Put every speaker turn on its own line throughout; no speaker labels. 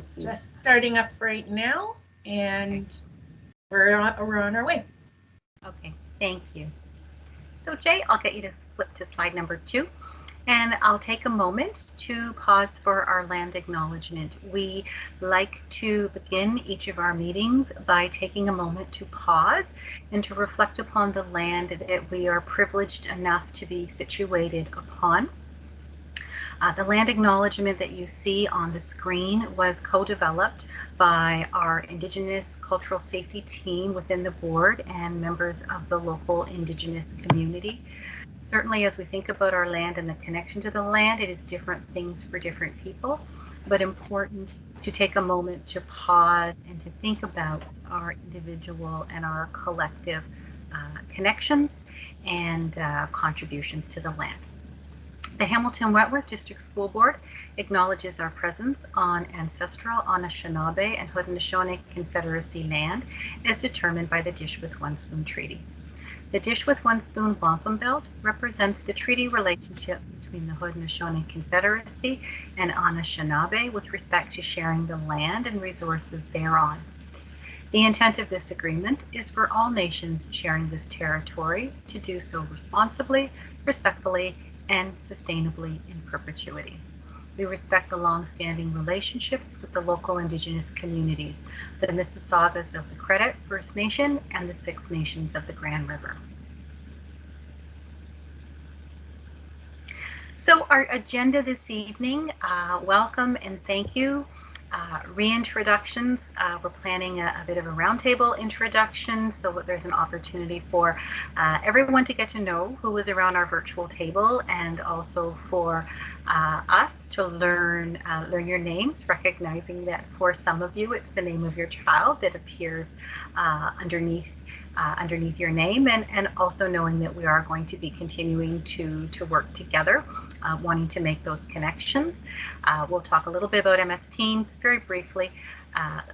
Thank you.
Just starting up right now, and we're on our way.
Okay, thank you. So Jay, I'll get you to flip to slide number 2. And I'll take a moment to pause for our land acknowledgement. We like to begin each of our meetings by taking a moment to pause and to reflect upon the land that we are privileged enough to be situated upon. The land acknowledgement that you see on the screen was co-developed by our Indigenous Cultural Safety team within the board and members of the local Indigenous community. Certainly, as we think about our land and the connection to the land, it is different things for different people, but important to take a moment to pause and to think about our individual and our collective connections and contributions to the land. The Hamilton Wentworth District School Board acknowledges our presence on ancestral Anishinaabe and Haudenosaunee Confederacy land as determined by the Dish with One Spoon Treaty. The Dish with One Spoon Wampum Belt represents the treaty relationship between the Haudenosaunee Confederacy and Anishinaabe with respect to sharing the land and resources thereon. The intent of this agreement is for all nations sharing this territory to do so responsibly, respectfully, and sustainably in perpetuity. We respect the long-standing relationships with the local Indigenous communities, the Mississaugas of the Credit First Nation and the Six Nations of the Grand River. So our agenda this evening, welcome and thank you. Reintroductions, we're planning a bit of a roundtable introduction so that there's an opportunity for everyone to get to know who was around our virtual table, and also for us to learn your names, recognizing that for some of you it's the name of your child that appears underneath your name, and also knowing that we are going to be continuing to work together, wanting to make those connections. We'll talk a little bit about MS Teams very briefly.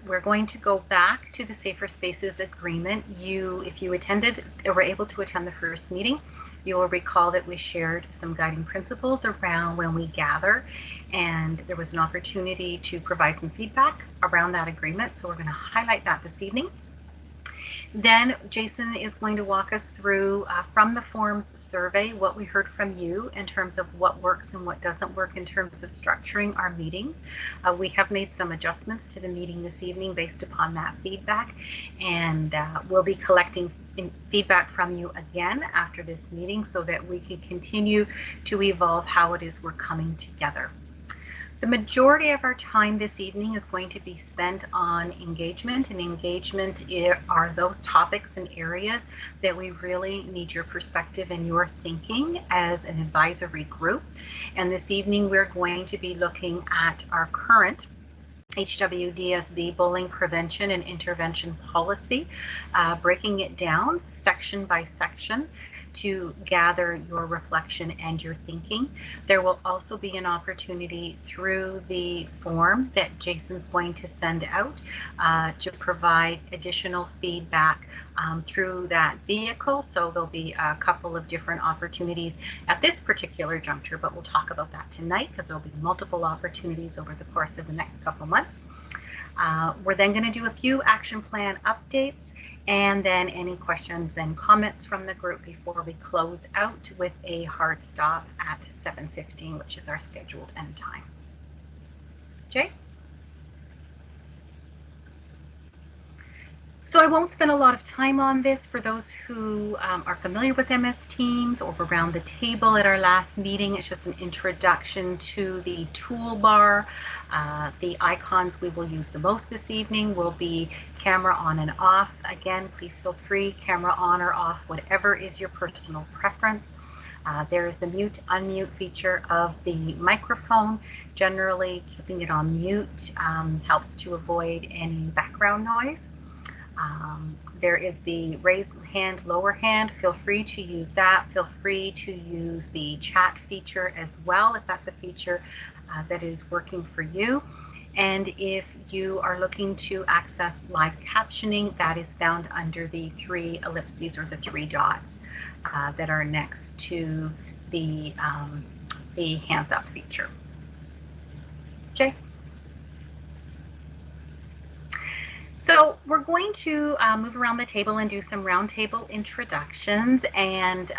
We're going to go back to the Safer Spaces Agreement. If you attended or were able to attend the first meeting, you will recall that we shared some guiding principles around when we gather, and there was an opportunity to provide some feedback around that agreement. So we're going to highlight that this evening. Then Jason is going to walk us through from the forms survey what we heard from you in terms of what works and what doesn't work in terms of structuring our meetings. We have made some adjustments to the meeting this evening based upon that feedback, and we'll be collecting feedback from you again after this meeting so that we can continue to evolve how it is we're coming together. The majority of our time this evening is going to be spent on engagement, and engagement are those topics and areas that we really need your perspective and your thinking as an advisory group. And this evening we're going to be looking at our current HWDSB bullying prevention and intervention policy, breaking it down section by section to gather your reflection and your thinking. There will also be an opportunity through the form that Jason's going to send out to provide additional feedback through that vehicle. So there'll be a couple of different opportunities at this particular juncture, but we'll talk about that tonight because there'll be multiple opportunities over the course of the next couple months. We're then going to do a few action plan updates, and then any questions and comments from the group before we close out with a hard stop at 7:15, which is our scheduled end time. Jay? So I won't spend a lot of time on this. For those who are familiar with MS Teams or around the table at our last meeting, it's just an introduction to the toolbar. The icons we will use the most this evening will be camera on and off. Again, please feel free, camera on or off, whatever is your personal preference. There is the mute, unmute feature of the microphone. Generally, keeping it on mute helps to avoid any background noise. There is the raise hand, lower hand. Feel free to use that. Feel free to use the chat feature as well if that's a feature that is working for you. And if you are looking to access live captioning, that is found under the 3 ellipses or the 3 dots that are next to the hands up feature. Jay? So we're going to move around the table and do some roundtable introductions. And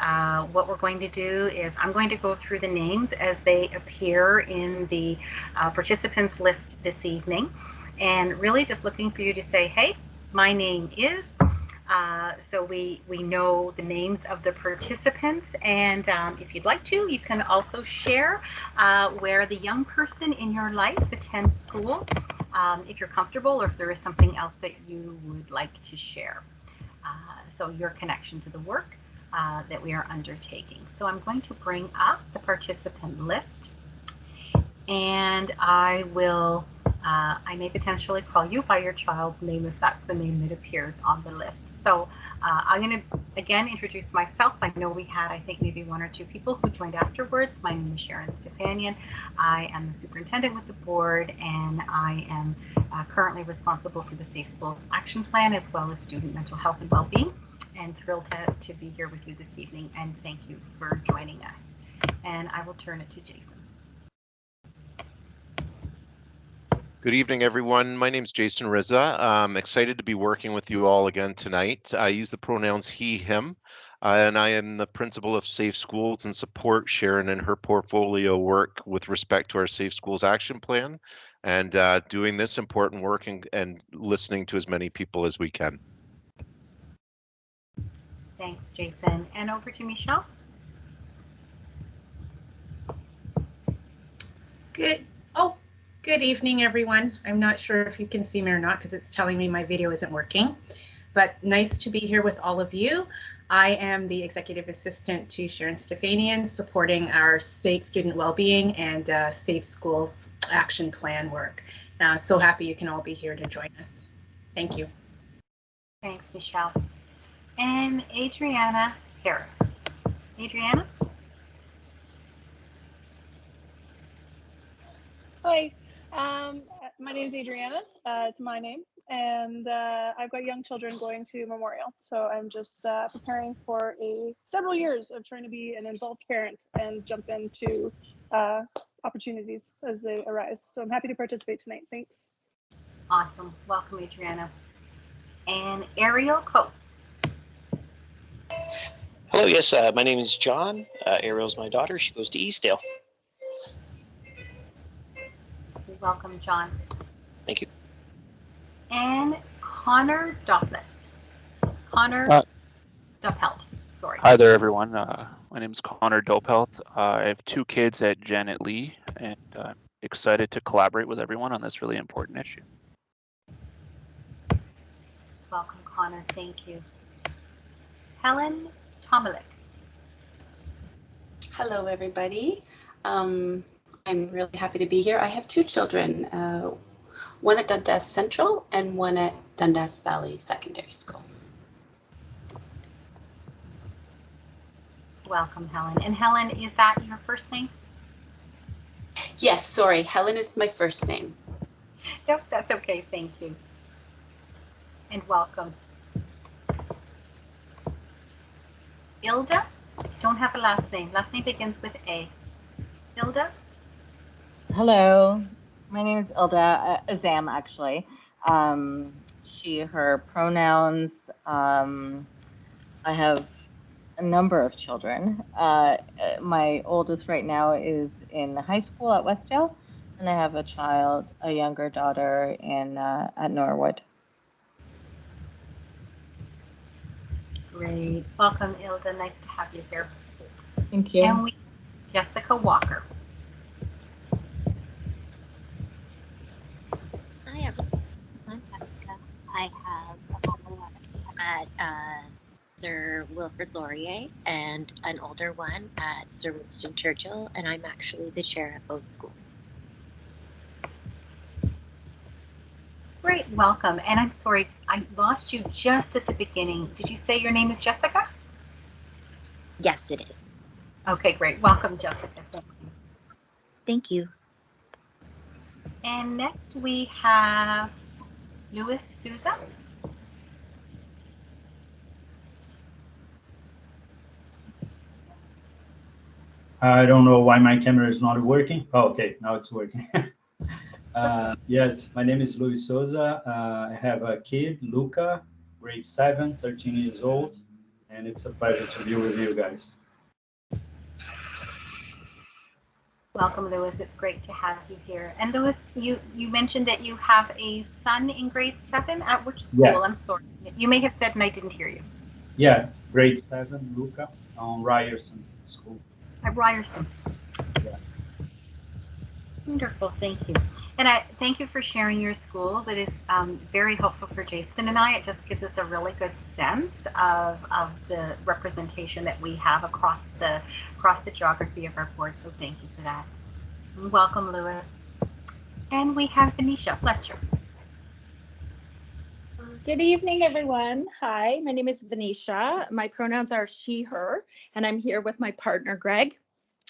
what we're going to do is I'm going to go through the names as they appear in the participants list this evening. And really just looking for you to say, hey, my name is, so we know the names of the participants. And if you'd like to, you can also share where the young person in your life attends school, if you're comfortable, or if there is something else that you would like to share. So your connection to the work that we are undertaking. So I'm going to bring up the participant list, and I will I may potentially call you by your child's name if that's the name that appears on the list. So I'm going to again introduce myself. I know we had, I think, maybe one or two people who joined afterwards. My name is Sharon Stefanian. I am the superintendent with the board, and I am currently responsible for the Safe Schools Action Plan as well as student mental health and well-being. And thrilled to be here with you this evening, and thank you for joining us. And I will turn it to Jason.
Good evening, everyone. My name is Jason Rizza. I'm excited to be working with you all again tonight. I use the pronouns he, him, and I am the principal of Safe Schools and support Sharon in her portfolio work with respect to our Safe Schools Action Plan and doing this important work and listening to as many people as we can.
Thanks, Jason. And over to Michelle.
Good evening, everyone. I'm not sure if you can see me or not because it's telling me my video isn't working, but nice to be here with all of you. I am the executive assistant to Sharon Stefanian, supporting our Safe Student Wellbeing and Safe Schools Action Plan work. So happy you can all be here to join us. Thank you.
Thanks, Michelle. And Adriana Harris. Adriana?
Hi, my name is Adriana. It's my name, and I've got young children going to Memorial, so I'm just preparing for several years of trying to be an involved parent and jump into opportunities as they arise. So I'm happy to participate tonight. Thanks.
Awesome. Welcome, Adriana. And Ariel Coates.
Hello, yes, my name is John. Ariel's my daughter. She goes to Eastdale.
Welcome, John.
Thank you.
And Connor Doppelt. Connor Doppelt, sorry.
Hi there, everyone. My name is Connor Doppelt. I have two kids at Janet Lee, and I'm excited to collaborate with everyone on this really important issue.
Welcome, Connor. Thank you. Helen Tomalik.
Hello, everybody. I'm really happy to be here. I have two children, one at Dundas Central and one at Dundas Valley Secondary School.
Welcome, Helen. And Helen, is that your first name?
Yes, sorry, Helen is my first name.
Nope, that's okay. Thank you. And welcome. Ilda, don't have a last name. Last name begins with A. Ilda?
Hello, my name is Ilda Azam, actually. She, her pronouns. I have a number of children. My oldest right now is in high school at Westdale, and I have a younger daughter at Norwood.
Great. Welcome, Ilda. Nice to have you here.
Thank you.
And Jessica Walker.
Hi, everyone. I'm Jessica. I have a little one at Sir Wilfrid Laurier and an older one at Sir Winston Churchill, and I'm actually the chair at both schools.
Great, welcome. And I'm sorry, I lost you just at the beginning. Did you say your name is Jessica?
Yes, it is.
Okay, great. Welcome, Jessica. Thank you.
Thank you.
And next we have Louis Souza.
I don't know why my camera is not working. Oh, okay, now it's working. Yes, my name is Luis Souza. I have a kid, Luca, grade 7, 13 years old, and it's a pleasure to be with you guys.
Welcome, Lewis. It's great to have you here. And Lewis, you mentioned that you have a son in grade 7. At which school?
Yeah.
I'm sorry. You may have said and I didn't hear you.
Yeah, grade 7, Luca, on Ryerson School.
At Ryerson.
Yeah.
Wonderful, thank you. And I thank you for sharing your schools. It is very helpful for Jason and I. It just gives us a really good sense of the representation that we have across the geography of our board. So thank you for that. And welcome, Lewis. And we have Venetia Fletcher.
Good evening, everyone. Hi, my name is Venetia. My pronouns are she, her, and I'm here with my partner, Greg.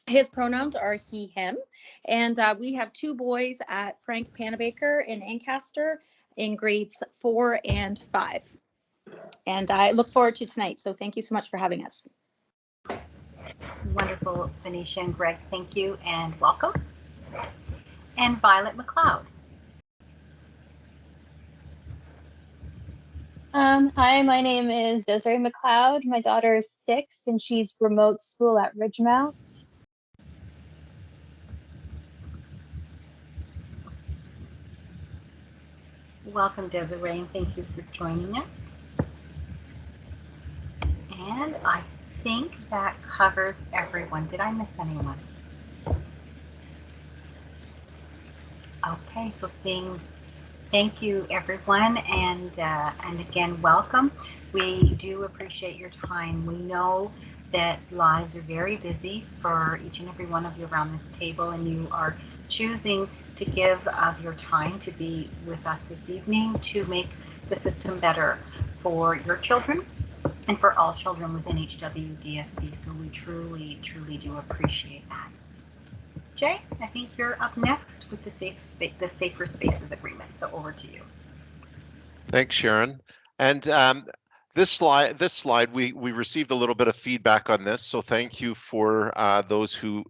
His pronouns are he, him, and we have 2 boys at Frank Panabaker in Ancaster in grades 4 and 5. And I look forward to tonight, so thank you so much for having us.
Wonderful, Venetia and Greg, thank you and welcome. And Violet McLeod.
Hi, my name is Desiree McLeod. My daughter is 6 and she's remote school at Ridgemount.
Welcome, Desiree, and thank you for joining us. And I think that covers everyone. Did I miss anyone? Okay, so thank you, everyone, and again, welcome. We do appreciate your time. We know that lives are very busy for each and every one of you around this table, and you are choosing to give of your time to be with us this evening to make the system better for your children and for all children within HWDSB. So we truly, truly do appreciate that. Jay, I think you're up next with the Safer Spaces Agreement. So over to you.
Thanks, Sharon. And this slide, we received a little bit of feedback on this, so thank you for those who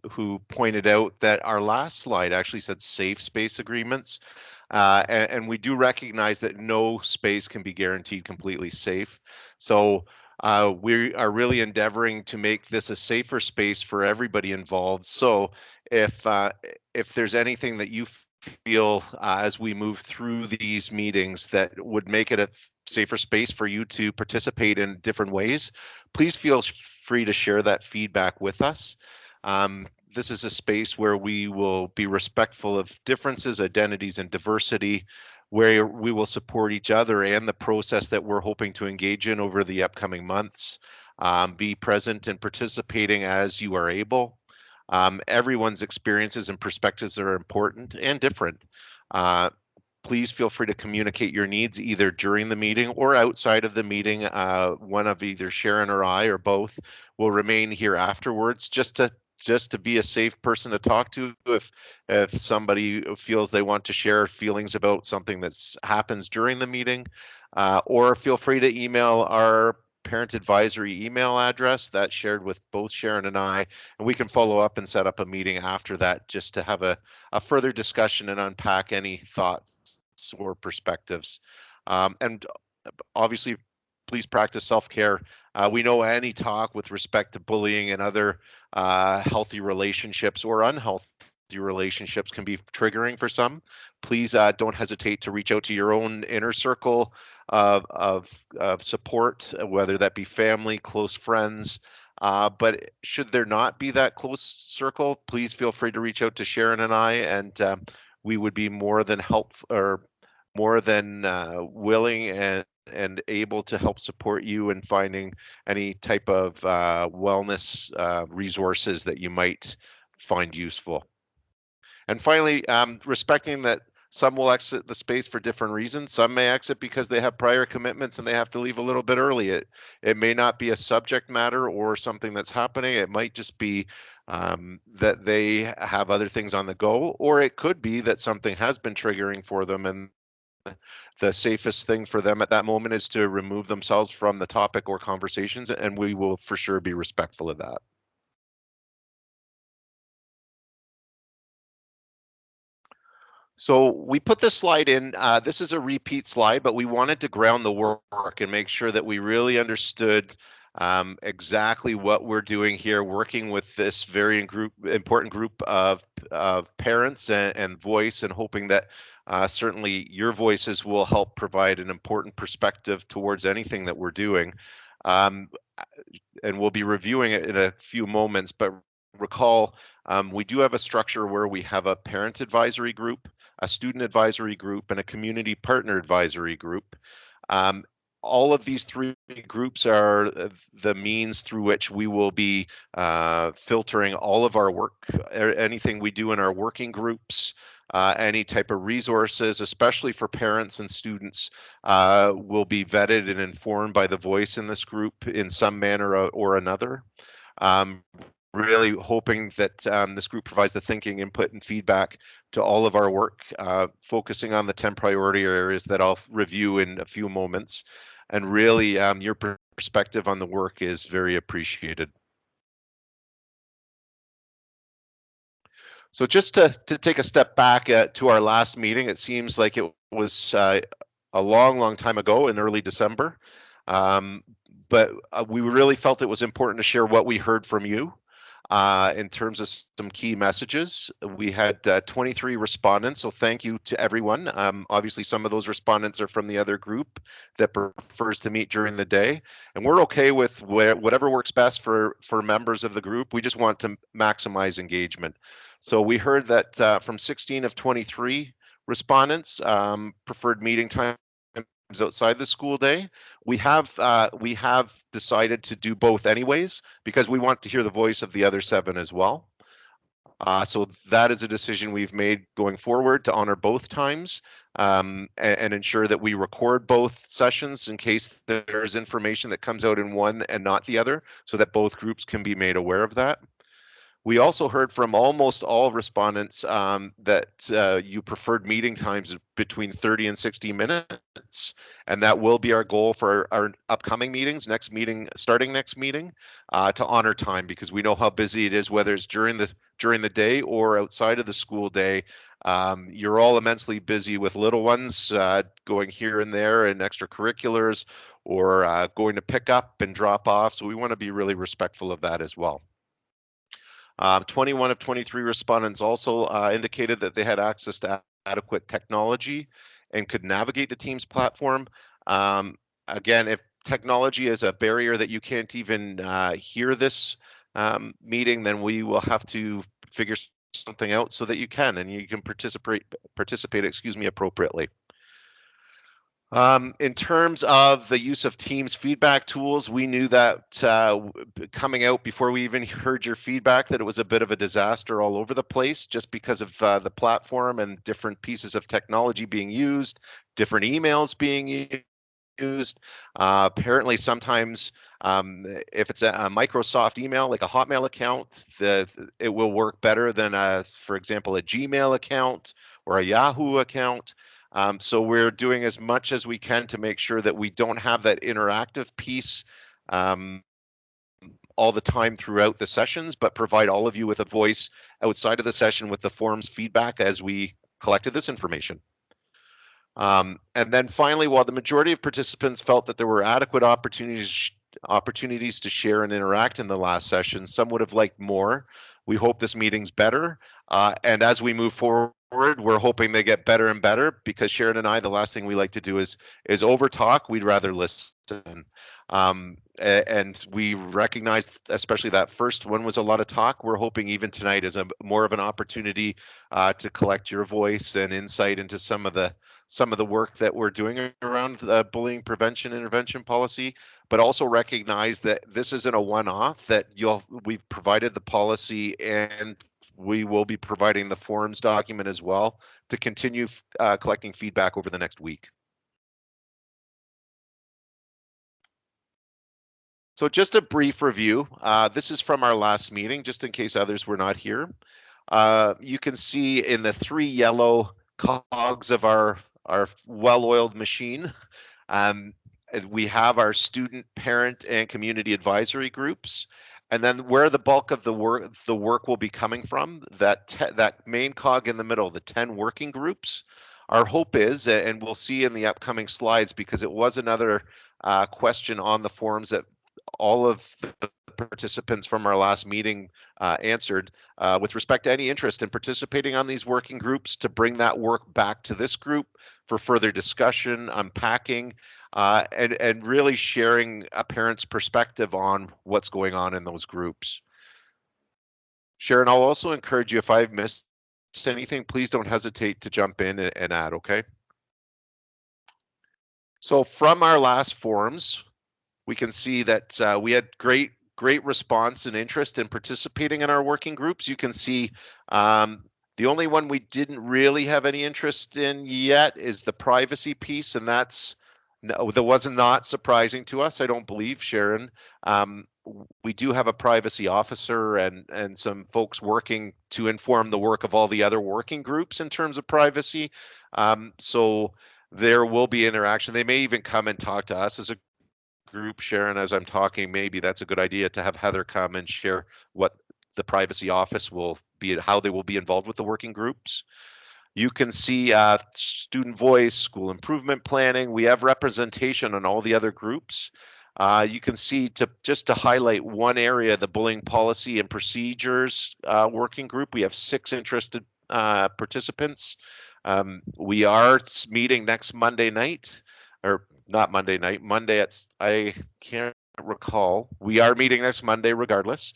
pointed out that our last slide actually said safe space agreements, and we do recognize that no space can be guaranteed completely safe. So we are really endeavoring to make this a safer space for everybody involved. So if there's anything that you feel as we move through these meetings that would make it a safer space for you to participate in different ways, please feel free to share that feedback with us. This is a space where we will be respectful of differences, identities, and diversity, where we will support each other and the process that we're hoping to engage in over the upcoming months. Be present and participating as you are able. Everyone's experiences and perspectives are important and different. Please feel free to communicate your needs either during the meeting or outside of the meeting. One of either Sharon or I or both will remain here afterwards just to be a safe person to talk to if somebody feels they want to share feelings about something that's happens during the meeting, or feel free to email our parent advisory email address that's shared with both Sharon and I, and we can follow up and set up a meeting after that just to have a further discussion and unpack any thoughts or perspectives. And obviously, please practice self-care. We know any talk with respect to bullying and other healthy relationships or unhealthy relationships can be triggering for some. Please don't hesitate to reach out to your own inner circle of support, whether that be family, close friends. But should there not be that close circle, please feel free to reach out to Sharon and I, and we would be more than willing and able to help support you in finding any type of wellness resources that you might find useful. And finally, respecting that some will exit the space for different reasons. Some may exit because they have prior commitments and they have to leave a little bit early. It may not be a subject matter or something that's happening. It might just be that they have other things on the go, or it could be that something has been triggering for them, and the safest thing for them at that moment is to remove themselves from the topic or conversations, and we will for sure be respectful of that. So we put this slide in. This is a repeat slide, but we wanted to ground the work and make sure that we really understood exactly what we're doing here, working with this very important group of parents and voice, and hoping that certainly your voices will help provide an important perspective towards anything that we're doing. And we'll be reviewing it in a few moments, but recall we do have a structure where we have a parent advisory group, a student advisory group, and a community partner advisory group. All of these three groups are the means through which we will be filtering all of our work, anything we do in our working groups, any type of resources, especially for parents and students, will be vetted and informed by the voice in this group in some manner or another. Really hoping that this group provides the thinking, input, and feedback to all of our work, focusing on the 10 priority areas that I'll review in a few moments. And really, your perspective on the work is very appreciated. So just to take a step back to our last meeting, it seems like it was a long time ago in early December. But we really felt it was important to share what we heard from you. In terms of some key messages. We had 23 respondents, so thank you to everyone. Obviously, some of those respondents are from the other group that prefers to meet during the day, and we're okay with whatever works best for members of the group. We just want to maximize engagement. So we heard that from 16 of 23 respondents preferred meeting time outside the school day. We have decided to do both anyways because we want to hear the voice of the other 7 as well. So that is a decision we've made going forward to honor both times and ensure that we record both sessions in case there's information that comes out in one and not the other, so that both groups can be made aware of that. We also heard from almost all respondents that you preferred meeting times between 30 and 60 minutes, and that will be our goal for our upcoming meetings, starting next meeting, to honor time, because we know how busy it is, whether it's during the day or outside of the school day. You're all immensely busy with little ones going here and there and extracurriculars, or going to pick up and drop off, so we want to be really respectful of that as well. 21 of 23 respondents also indicated that they had access to adequate technology and could navigate the Teams platform. Again, if technology is a barrier that you can't even hear this meeting, then we will have to figure something out so that you can participate appropriately. In terms of the use of Teams feedback tools, we knew that coming out before we even heard your feedback that it was a bit of a disaster all over the place, just because of the platform and different pieces of technology being used, different emails being used. Apparently sometimes if it's a Microsoft email, like a Hotmail account, it will work better than for example, a Gmail account or a Yahoo account. So we're doing as much as we can to make sure that we don't have that interactive piece all the time throughout the sessions, but provide all of you with a voice outside of the session with the forums feedback as we collected this information. And then finally, while the majority of participants felt that there were adequate opportunities to share and interact in the last session, some would have liked more. We hope this meeting's better. And as we move forward, we're hoping they get better and better, because Sharon and I, the last thing we like to do is over talk. We'd rather listen. And we recognize, especially that first one was a lot of talk. We're hoping even tonight is more of an opportunity to collect your voice and insight into some of the work that we're doing around bullying prevention intervention policy, but also recognize that this isn't a one-off, that we've provided the policy and we will be providing the forums document as well to continue collecting feedback over the next week. So just a brief review. This is from our last meeting, just in case others were not here. You can see in the 3 yellow cogs of our well-oiled machine, we have our student, parent, and community advisory groups. And then where the bulk of the work will be coming from, that main cog in the middle, the 10 working groups. Our hope is, and we'll see in the upcoming slides, because it was another question on the forums that all of the participants from our last meeting answered, with respect to any interest in participating on these working groups, to bring that work back to this group for further discussion, unpacking, and really sharing a parent's perspective on what's going on in those groups. Sharon, I'll also encourage you, if I've missed anything, please don't hesitate to jump in and add, okay? So from our last forums, we can see that we had great response and interest in participating in our working groups. You can see the only one we didn't really have any interest in yet is the privacy piece, and that was not surprising to us, I don't believe, Sharon. We do have a privacy officer and some folks working to inform the work of all the other working groups in terms of privacy. So there will be interaction. They may even come and talk to us as a group. Sharon, as I'm talking, maybe that's a good idea to have Heather come and share what the privacy office will be, how they will be involved with the working groups. You can see student voice, school improvement planning. We have representation on all the other groups. You can see, just to highlight one area, the bullying policy and procedures working group, we have 6 interested participants. We are meeting next Monday night, or not Monday night, Monday I can't recall. We are meeting next Monday regardless.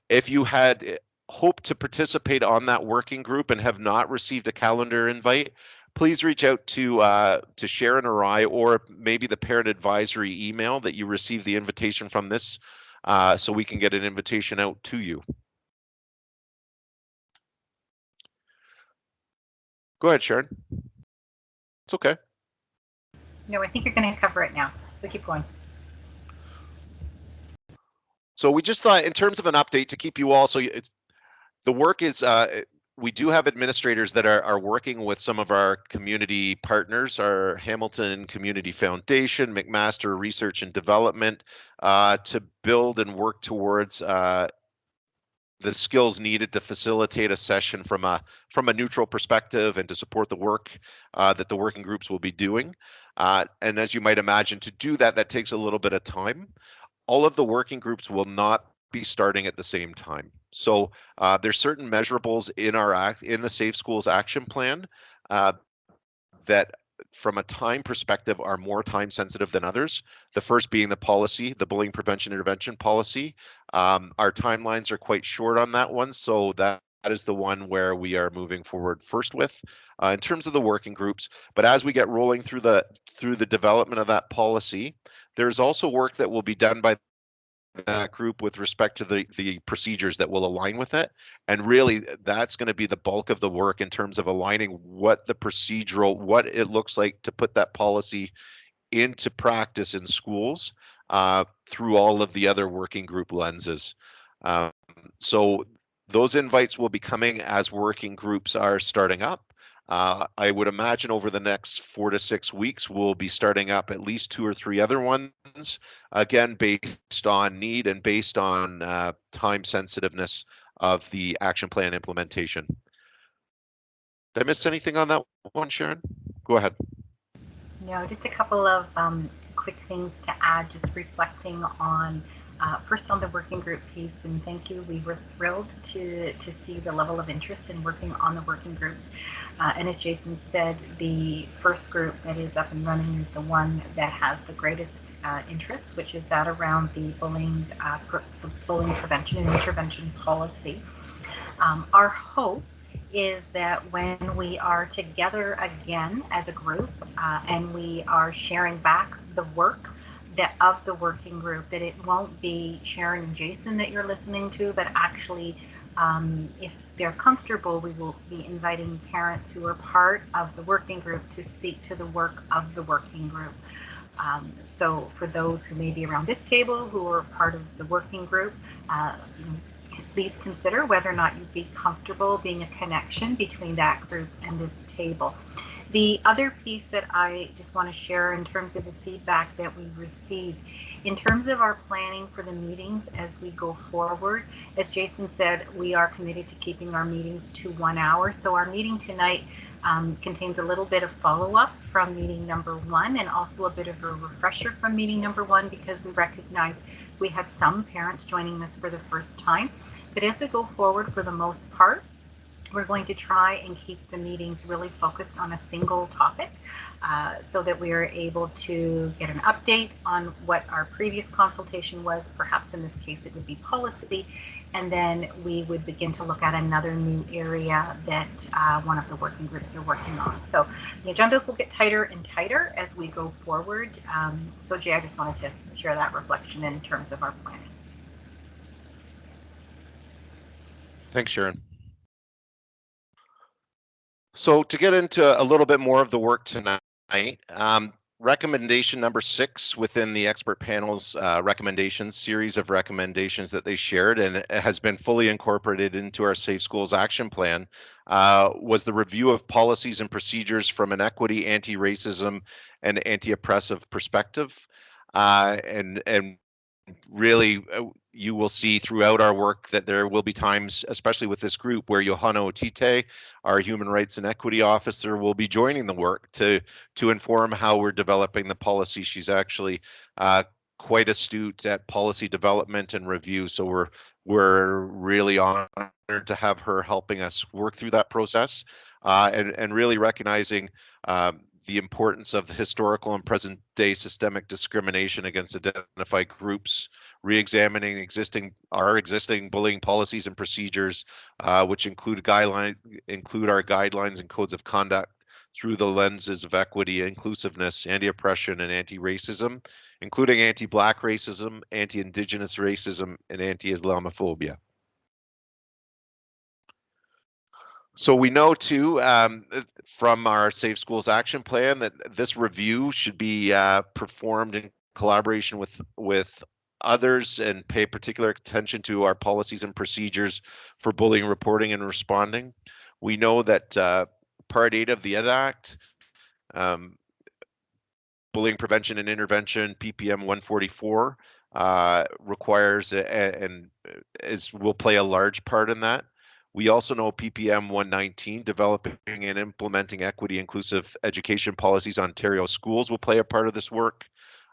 If you had hoped to participate on that working group and have not received a calendar invite, please reach out to Sharon or I, or maybe the parent advisory email that you received the invitation from this, so we can get an invitation out to you. Go ahead, Sharon. It's okay.
No, I think you're going to cover it now, so keep going.
So we just thought, in terms of an update, to keep you all, so the work is, we do have administrators that are working with some of our community partners, our Hamilton Community Foundation, McMaster Research and Development, to build and work towards the skills needed to facilitate a session from a neutral perspective and to support the work that the working groups will be doing. And as you might imagine, to do that, that takes a little bit of time. All of the working groups will not be starting at the same time. So there's certain measurables in the Safe Schools Action Plan that, from a time perspective, are more time sensitive than others. The first being the policy, the bullying prevention intervention policy. Our timelines are quite short on that one, so that is the one where we are moving forward first with in terms of the working groups. But as we get rolling through the development of that policy, there's also work that will be done by that group with respect to the procedures that will align with it. And really, that's going to be the bulk of the work in terms of aligning what it looks like to put that policy into practice in schools through all of the other working group lenses. So those invites will be coming as working groups are starting up. I would imagine over the next 4 to 6 weeks, we'll be starting up at least 2 or 3 other ones, again, based on need and based on time sensitiveness of the action plan implementation. Did I miss anything on that one, Sharon? Go ahead.
No, just a couple of quick things to add, just reflecting on first on the working group piece, and thank you. We were thrilled to see the level of interest in working on the working groups. And as Jason said, the first group that is up and running is the one that has the greatest interest, which is that around the bullying prevention and intervention policy. Our hope is that when we are together again as a group and we are sharing back the work of the working group, that it won't be Sharon and Jason that you're listening to, but actually, if they're comfortable, we will be inviting parents who are part of the working group to speak to the work of the working group. So for those who may be around this table who are part of the working group, please consider whether or not you'd be comfortable being a connection between that group and this table. The other piece that I just want to share in terms of the feedback that we received, in terms of our planning for the meetings as we go forward, as Jason said, we are committed to keeping our meetings to 1 hour. So our meeting tonight contains a little bit of follow-up from meeting number 1 and also a bit of a refresher from meeting number 1, because we recognize we had some parents joining us for the first time. But as we go forward, for the most part, we're going to try and keep the meetings really focused on a single topic, so that we are able to get an update on what our previous consultation was. Perhaps in this case it would be policy, and then we would begin to look at another new area that one of the working groups are working on. So the agendas will get tighter and tighter as we go forward. So Jay, I just wanted to share that reflection in terms of our planning.
Thanks, Sharon. So to get into a little bit more of the work tonight, recommendation number 6 within the expert panel's recommendations, series of recommendations that they shared, and it has been fully incorporated into our Safe Schools Action Plan, was the review of policies and procedures from an equity, anti-racism, and anti-oppressive perspective. And really, you will see throughout our work that there will be times, especially with this group, where Johanna Otite, our Human Rights and Equity Officer, will be joining the work to inform how we're developing the policy. She's actually quite astute at policy development and review, so we're really honored to have her helping us work through that process, and really recognizing the importance of the historical and present day systemic discrimination against identified groups, re-examining our existing bullying policies and procedures, which include our guidelines and codes of conduct through the lenses of equity, inclusiveness, anti-oppression, and anti-racism, including anti-Black racism, anti-Indigenous racism, and anti-Islamophobia. So we know too, from our Safe Schools Action Plan, that this review should be performed in collaboration with others and pay particular attention to our policies and procedures for bullying reporting and responding. We know that Part 8 of the ED Act, Bullying Prevention and Intervention, PPM 144, requires and will play a large part in that. We also know PPM 119, developing and implementing equity inclusive education policies on Ontario schools, will play a part of this work.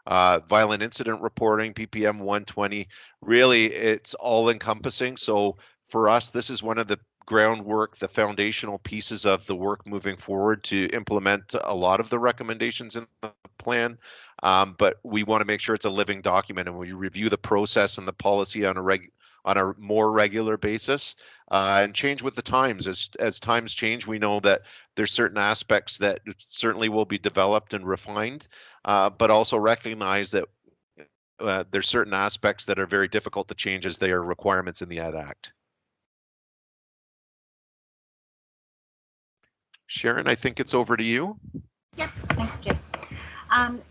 Violent incident reporting, PPM 120, really it's all encompassing. So for us, this is one of the groundwork, the foundational pieces of the work moving forward to implement a lot of the recommendations in the plan. But we want to make sure it's a living document, and we review the process and the policy on a more regular basis, and change with the times. As times change, we know that there's certain aspects that certainly will be developed and refined, but also recognize that there's certain aspects that are very difficult to change as they are requirements in the ED Act. Sharon, I think it's over to you.
Yep, thanks, Jay.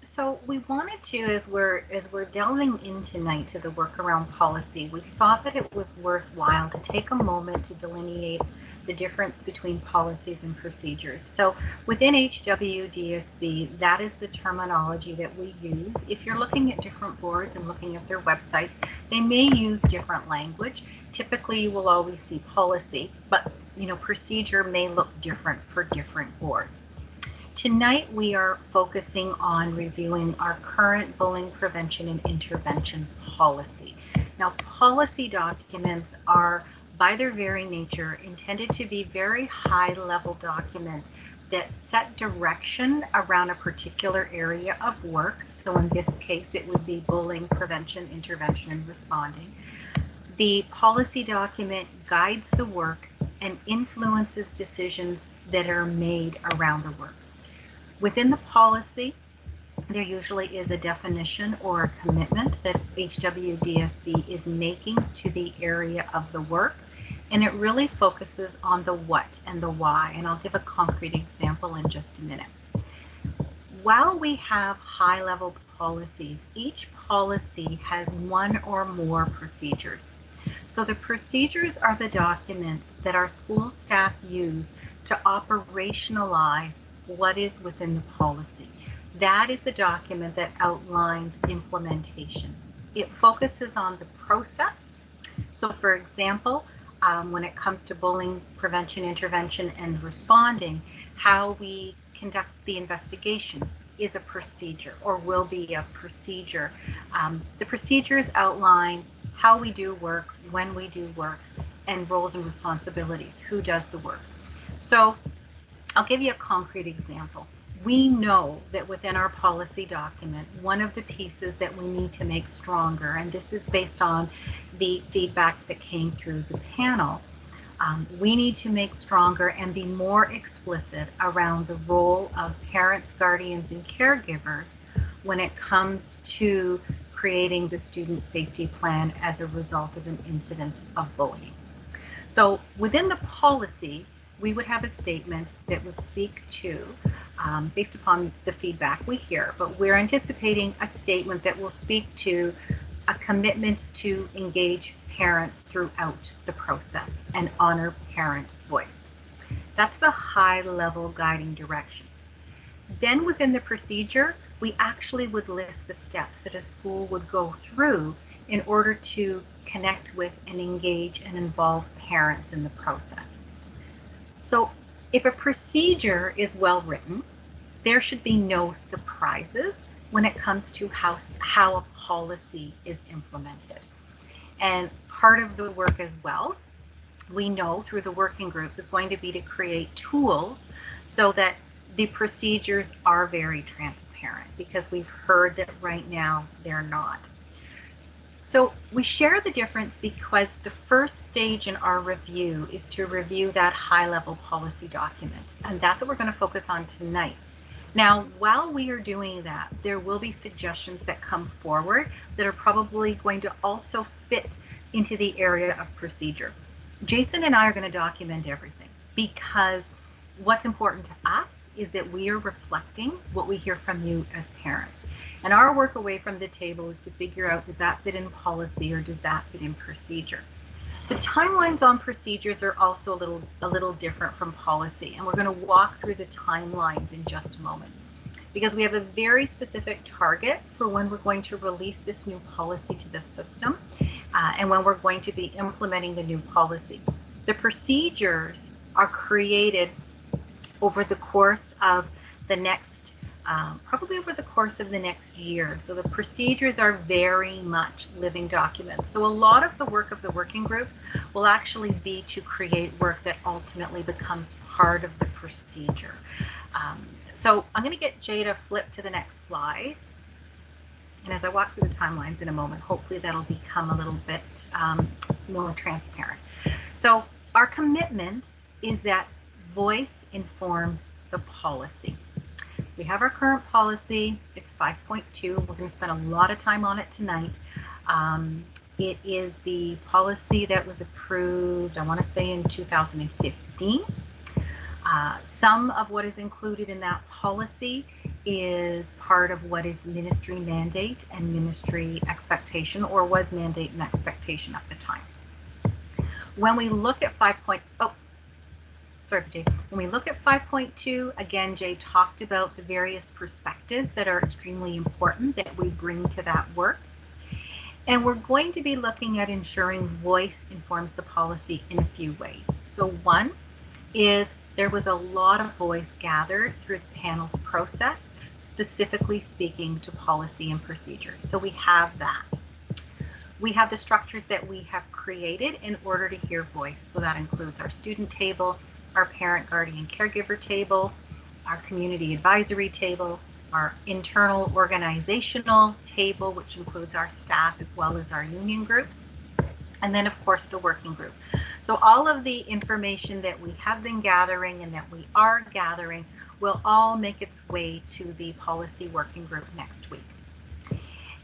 So we wanted to, as we're delving in tonight to the work around policy, we thought that it was worthwhile to take a moment to delineate the difference between policies and procedures. So within HWDSB, that is the terminology that we use. If you're looking at different boards and looking at their websites, they may use different language. Typically, you will always see policy, but procedure may look different for different boards. Tonight, we are focusing on reviewing our current bullying prevention and intervention policy. Now, policy documents are, by their very nature, intended to be very high-level documents that set direction around a particular area of work. So in this case, it would be bullying prevention, intervention, and responding. The policy document guides the work and influences decisions that are made around the work. Within the policy, there usually is a definition or a commitment that HWDSB is making to the area of the work, and it really focuses on the what and the why, and I'll give a concrete example in just a minute. While we have high-level policies, each policy has one or more procedures. So the procedures are the documents that our school staff use to operationalize what is within the policy. That is the document that outlines implementation. It focuses on the process. So for example, when it comes to bullying prevention, intervention, and responding, how we conduct the investigation is a procedure, or will be a procedure. The procedures outline how we do work, when we do work, and roles and responsibilities, who does the work. So I'll give you a concrete example. We know that within our policy document, one of the pieces that we need to make stronger, and this is based on the feedback that came through the panel, we need to make stronger and be more explicit around the role of parents, guardians, and caregivers when it comes to creating the student safety plan as a result of an incidence of bullying. So within the policy, we would have a statement that would speak to, based upon the feedback we hear, but we're anticipating a statement that will speak to a commitment to engage parents throughout the process and honor parent voice. That's the high level guiding direction. Then within the procedure, we actually would list the steps that a school would go through in order to connect with and engage and involve parents in the process. So if a procedure is well written, there should be no surprises when it comes to how a policy is implemented. And part of the work as well, we know through the working groups, is going to be to create tools so that the procedures are very transparent, because we've heard that right now they're not. So we share the difference because the first stage in our review is to review that high-level policy document, and that's what we're going to focus on tonight. Now, while we are doing that, there will be suggestions that come forward that are probably going to also fit into the area of procedure. Jason and I are going to document everything, because what's important to us is that we are reflecting what we hear from you as parents. And our work away from the table is to figure out, does that fit in policy or does that fit in procedure? The timelines on procedures are also a little different from policy, and we're going to walk through the timelines in just a moment, because we have a very specific target for when we're going to release this new policy to the system, and when we're going to be implementing the new policy. The procedures are created over the course of the next, probably over the course of the next year. So the procedures are very much living documents. So a lot of the work of the working groups will actually be to create work that ultimately becomes part of the procedure. So I'm going to get Jay to flip to the next slide. And as I walk through the timelines in a moment, hopefully that'll become a little bit more transparent. So our commitment is that voice informs the policy. We have our current policy. It's 5.2. We're going to spend a lot of time on it tonight. It is the policy that was approved, I want to say, in 2015. Some of what is included in that policy is part of what is ministry mandate and ministry expectation, or was mandate and expectation at the time. When we look at 5.0, sorry, Jay. When we look at 5.2, again, Jay talked about the various perspectives that are extremely important that we bring to that work. And we're going to be looking at ensuring voice informs the policy in a few ways. So one is there was a lot of voice gathered through the panel's process, specifically speaking to policy and procedure. So we have that. We have the structures that we have created in order to hear voice. So that includes our student table, our parent, guardian, caregiver table, our community advisory table, our internal organizational table, which includes our staff as well as our union groups, and then of course the working group. So all of the information that we have been gathering and that we are gathering will all make its way to the policy working group next week.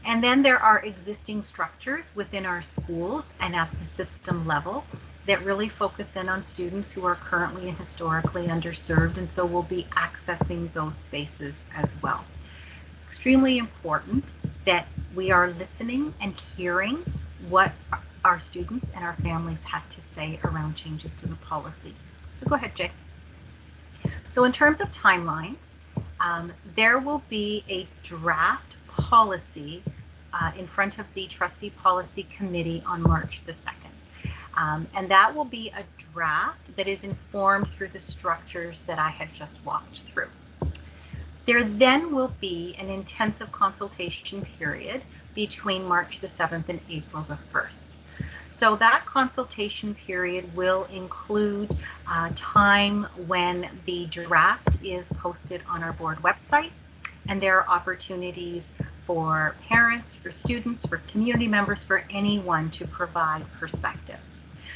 And then there are existing structures within our schools and at the system level that really focus in on students who are currently and historically underserved, and so we'll be accessing those spaces as well. Extremely important that we are listening and hearing what our students and our families have to say around changes to the policy. So go ahead, Jay. So in terms of timelines, there will be a draft policy in front of the Trustee Policy Committee on March the 2nd. And that will be a draft that is informed through the structures that I had just walked through. There then will be an intensive consultation period between March the 7th and April the 1st. So that consultation period will include time when the draft is posted on our board website, and there are opportunities for parents, for students, for community members, for anyone to provide perspective.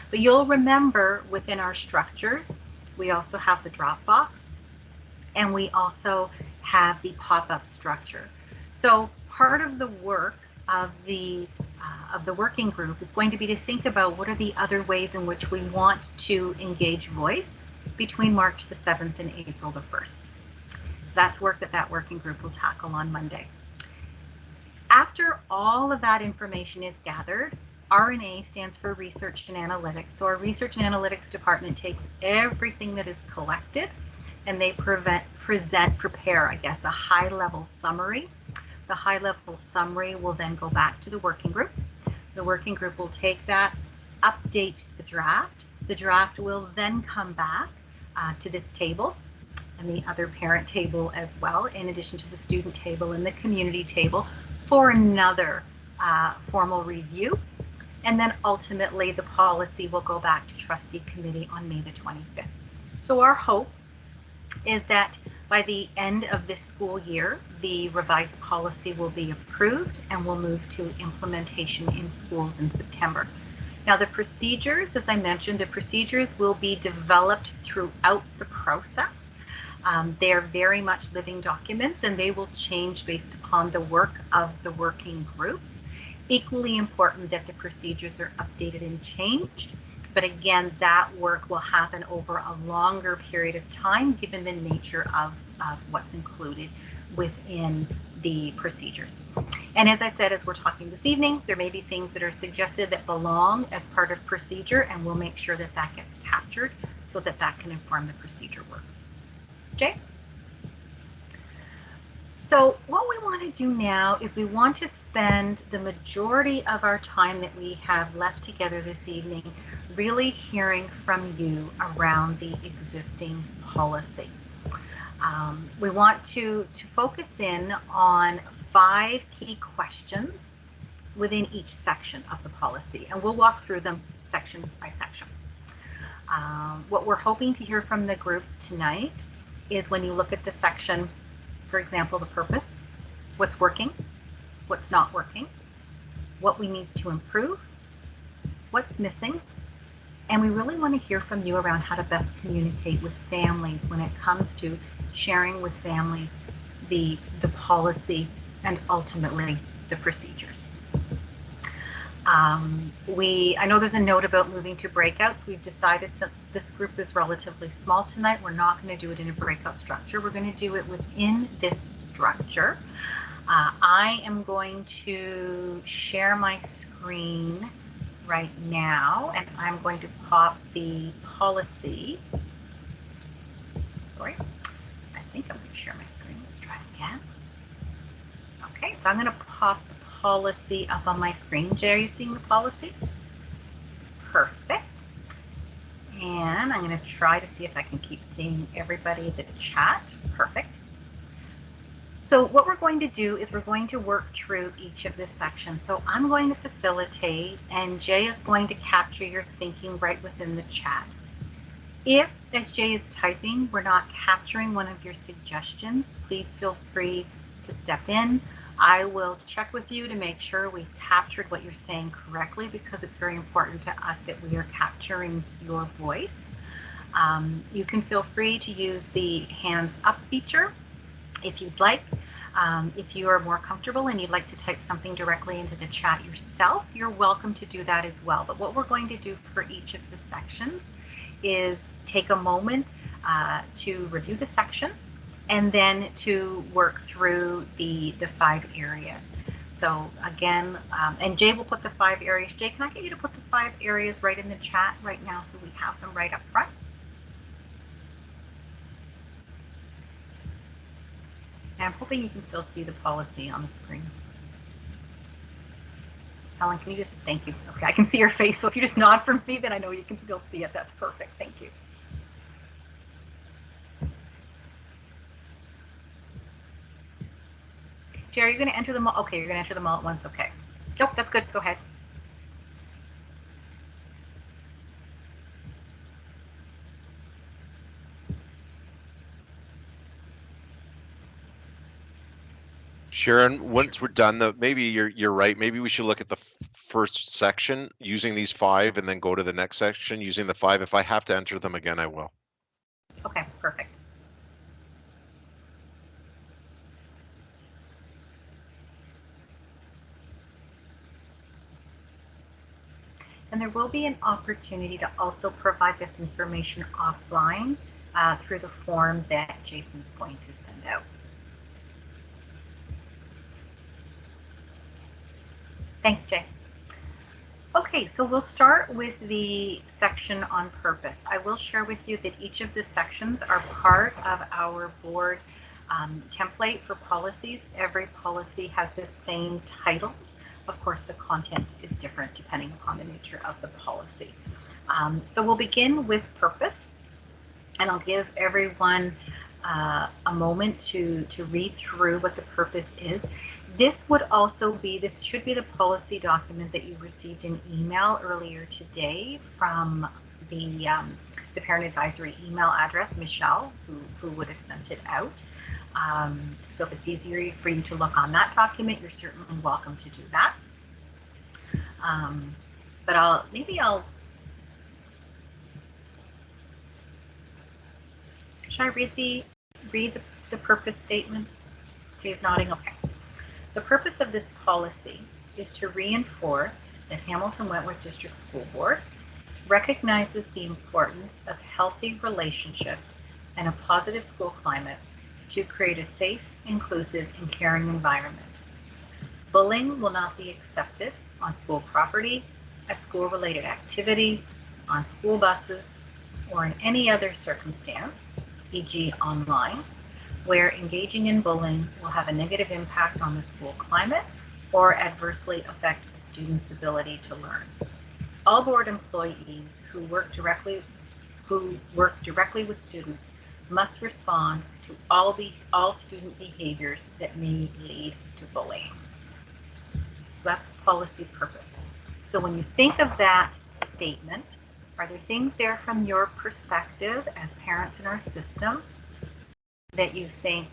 But you'll remember within our structures, we also have the drop box, and we also have the pop-up structure. So part of the work of the working group is going to be to think about what are the other ways in which we want to engage voice between March the 7th and April the 1st. So that's work that working group will tackle on Monday. After all of that information is gathered, R&A stands for Research and Analytics. So our Research and Analytics department takes everything that is collected and they prepare, I guess, a high-level summary. The high-level summary will then go back to the working group. The working group will take that, update the draft. The draft will then come back to this table and the other parent table as well, in addition to the student table and the community table, for another formal review. And then ultimately the policy will go back to Trustee Committee on May the 25th. So our hope is that by the end of this school year, the revised policy will be approved and will move to implementation in schools in September. Now the procedures, as I mentioned, the procedures will be developed throughout the process. They are very much living documents and they will change based upon the work of the working groups. Equally important that the procedures are updated and changed. But again, that work will happen over a longer period of time given the nature of what's included within the procedures. And as I said, as we're talking this evening, there may be things that are suggested that belong as part of procedure, and we'll make sure that that gets captured so that that can inform the procedure work. Jay? So what we want to do now is we want to spend the majority of our time that we have left together this evening really hearing from you around the existing policy. We want to focus in on 5 key questions within each section of the policy, and we'll walk through them section by section. What we're hoping to hear from the group tonight is when you look at the section, for example, the purpose, what's working, what's not working, what we need to improve, what's missing, and we really want to hear from you around how to best communicate with families when it comes to sharing with families the policy and ultimately the procedures. I know there's a note about moving to breakouts. We've decided, since this group is relatively small tonight, we're not going to do it in a breakout structure. We're going to do it within this structure. I am going to share my screen right now, and I'm going to pop the policy. Sorry, I think I'm going to share my screen. Let's try it again. Okay, so I'm going to pop the policy up on my screen. Jay, are you seeing the policy? Perfect. And I'm going to try to see if I can keep seeing everybody that chat. Perfect. So what we're going to do is we're going to work through each of the sections. So I'm going to facilitate, and Jay is going to capture your thinking right within the chat. If, as Jay is typing, we're not capturing one of your suggestions, please feel free to step in. I will check with you to make sure we've captured what you're saying correctly, because it's very important to us that we are capturing your voice. You can feel free to use the hands up feature if you'd like. If you are more comfortable and you'd like to type something directly into the chat yourself, you're welcome to do that as well. But what we're going to do for each of the sections is take a moment to review the section and then to work through the 5 areas. So again, and Jay will put the 5 areas. Jay, can I get you to put the 5 areas right in the chat right now so we have them right up front? I'm hoping you can still see the policy on the screen. Helen, can you just, thank you. Okay, I can see your face, so if you just nod for me, then I know you can still see it. That's perfect, thank you. Jerry, you're gonna enter them all? Okay, you're gonna enter them all at once, okay. Nope, that's good, go ahead.
Sharon, once we're done, maybe you're right. Maybe we should look at the first section using these 5 and then go to the next section using the 5. If I have to enter them again, I will.
Okay, perfect. And there will be an opportunity to also provide this information offline through the form that Jason's going to send out. Thanks, Jay. Okay, so we'll start with the section on purpose. I will share with you that each of the sections are part of our board template for policies. Every policy has the same titles. Of course, the content is different depending upon the nature of the policy. So we'll begin with purpose, and I'll give everyone a moment to read through what the purpose is. This should be the policy document that you received in email earlier today from the parent advisory email address, Michelle, who would have sent it out. So if it's easier for you to look on that document, you're certainly welcome to do that. But I'll should I read the purpose statement? Jay's nodding. Okay. The purpose of this policy is to reinforce that Hamilton Wentworth District School Board recognizes the importance of healthy relationships and a positive school climate to create a safe, inclusive, and caring environment. Bullying will not be accepted on school property, at school-related activities, on school buses, or in any other circumstance, e.g. online, where engaging in bullying will have a negative impact on the school climate or adversely affect a student's ability to learn. All board employees who work directly with students must respond to all student behaviors that may lead to bullying. So that's the policy purpose. So when you think of that statement, are there things there from your perspective as parents in our system that you think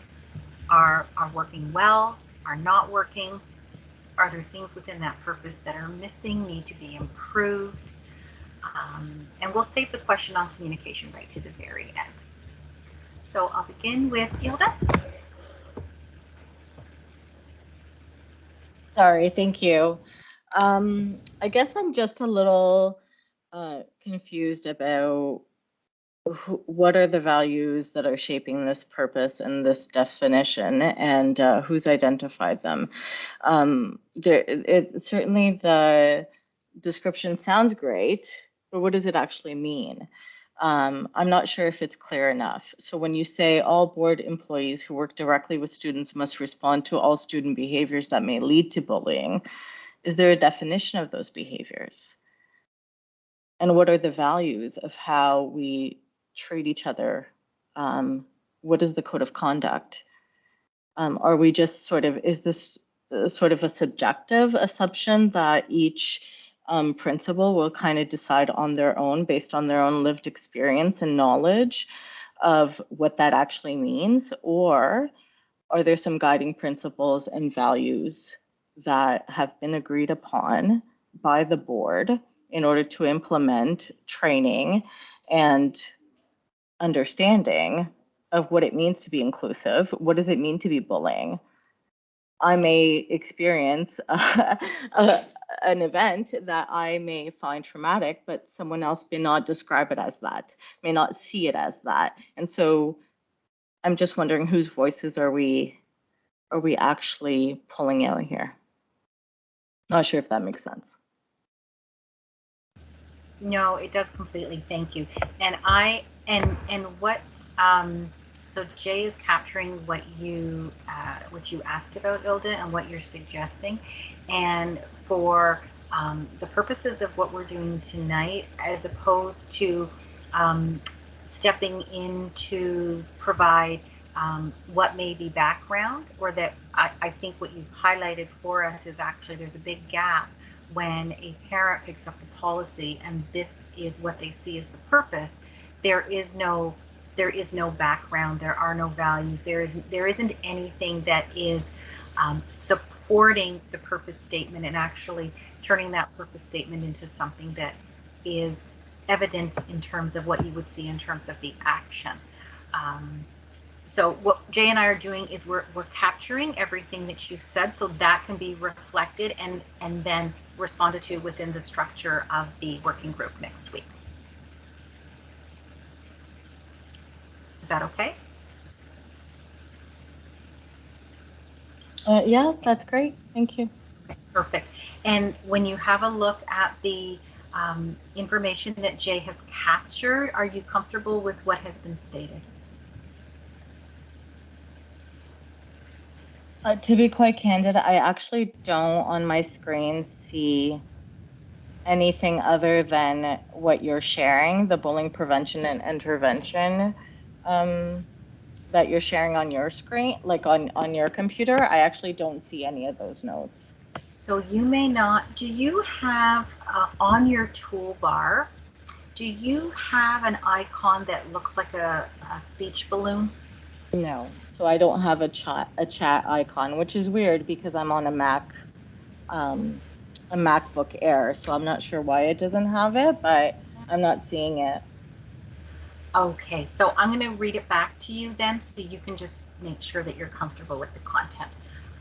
are working well, are not working? Are there things within that purpose that are missing, need to be improved? And we'll save the question on communication right to the very end. So I'll begin with Ilda.
Sorry, thank you. I guess I'm just a little confused about what are the values that are shaping this purpose and this definition, and who's identified them. Certainly the description sounds great, but what does it actually mean? I'm not sure if it's clear enough. So when you say all board employees who work directly with students must respond to all student behaviors that may lead to bullying, is there a definition of those behaviors? And what are the values of how we treat each other? What is the code of conduct? Are we just is this sort of a subjective assumption that each principal will kind of decide on their own based on their own lived experience and knowledge of what that actually means? Or are there some guiding principles and values that have been agreed upon by the board in order to implement training and understanding of what it means to be inclusive? What does it mean to be bullying? I may experience an event that I may find traumatic, but someone else may not describe it as that, may not see it as that. And so I'm just wondering whose voices are we actually pulling out here? Not sure if that makes sense.
No, it does completely. Thank you. And what So Jay is capturing what you asked about, Ilda, and what you're suggesting. And for the purposes of what we're doing tonight, as opposed to stepping in to provide what may be background, or that I think what you've highlighted for us is actually there's a big gap when a parent picks up the policy and this is what they see as the purpose. There is no background, there are no values, there isn't anything that is supporting the purpose statement and actually turning that purpose statement into something that is evident in terms of what you would see in terms of the action. So what Jay and I are doing is we're capturing everything that you've said so that can be reflected and then responded to within the structure of the working group next week. Is that okay?
Yeah, that's great. Thank you.
Okay, perfect. And when you have a look at the information that Jay has captured, are you comfortable with what has been stated?
To be quite candid, I actually don't on my screen see anything other than what you're sharing, the bullying prevention and intervention that you're sharing on your screen, like on your computer. I actually don't see any of those notes.
So you may not, do you have on your toolbar, do you have an icon that looks like a speech balloon?
No, so I don't have a chat icon, which is weird because I'm on a Mac, a MacBook Air, so I'm not sure why it doesn't have it, but I'm not seeing it.
Okay, so I'm going to read it back to you then so you can just make sure that you're comfortable with the content.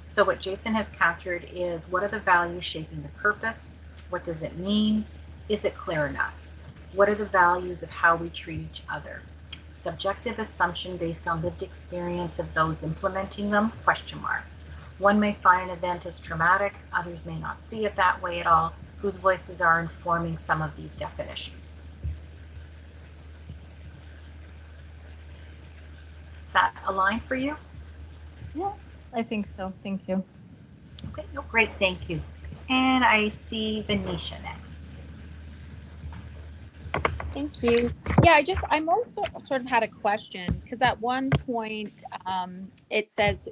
So what Jason has captured is, what are the values shaping the purpose? What does it mean? Is it clear enough? What are the values of how we treat each other? Subjective assumption based on lived experience of those implementing them? Question mark. One may find an event as traumatic, others may not see it that way at all. Whose voices are informing some of these definitions? Is that a line for you?
Yeah, I think so. Thank you.
Okay, no, great, thank you. And I see Venetia next.
Thank you. Yeah, I'm also sort of had a question because at one point it says,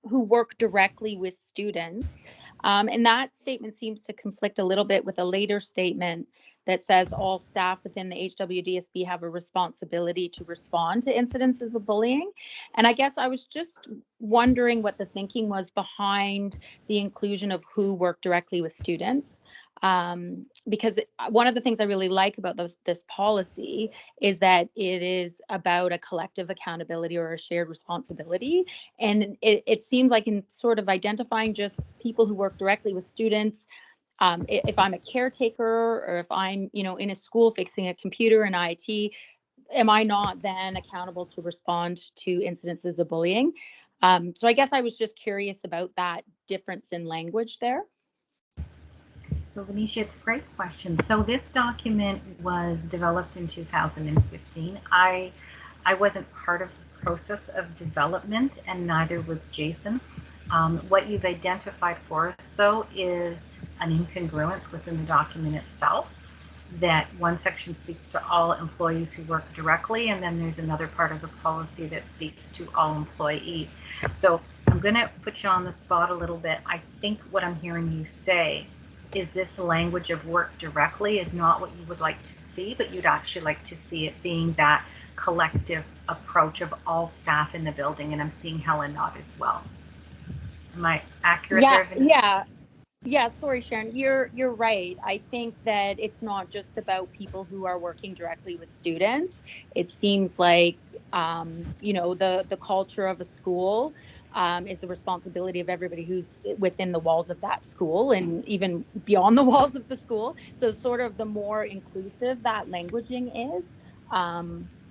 who work directly with students. And that statement seems to conflict a little bit with a later statement that says all staff within the HWDSB have a responsibility to respond to incidences of bullying. And I guess I was just wondering what the thinking was behind the inclusion of who work directly with students. Because one of the things I really like about this policy is that it is about a collective accountability or a shared responsibility. And it seems like in sort of identifying just people who work directly with students, if I'm a caretaker or if I'm, in a school fixing a computer in IT, am I not then accountable to respond to incidences of bullying? So I guess I was just curious about that difference in language there.
So Venetia, it's a great question. So this document was developed in 2015. I wasn't part of the process of development, and neither was Jason. What you've identified for us, though, is an incongruence within the document itself, that one section speaks to all employees who work directly, and then there's another part of the policy that speaks to all employees. So I'm going to put you on the spot a little bit. I think what I'm hearing you say is this language of work directly is not what you would like to see, but you'd actually like to see it being that collective approach of all staff in the building. And I'm seeing Helen nod as well. Am I accurate there, Vanessa?
Yeah, sorry, Sharon, you're right. I think that it's not just about people who are working directly with students. It seems like the culture of a school is the responsibility of everybody who's within the walls of that school and even beyond the walls of the school. So sort of the more inclusive that languaging is,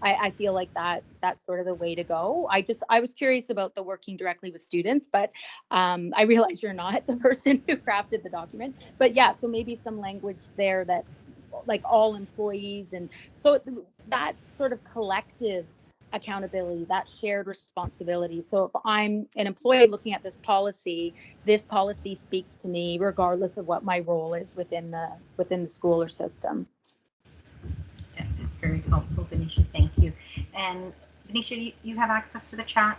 I feel like that's sort of the way to go. I was curious about the working directly with students, but I realize you're not the person who crafted the document. But yeah, so maybe some language there that's like all employees, and so that sort of collective accountability, that shared responsibility. So if I'm an employee looking at this policy speaks to me regardless of what my role is within the school or system.
That's very helpful, Venetia. Thank you. And Venetia, you have access to the chat?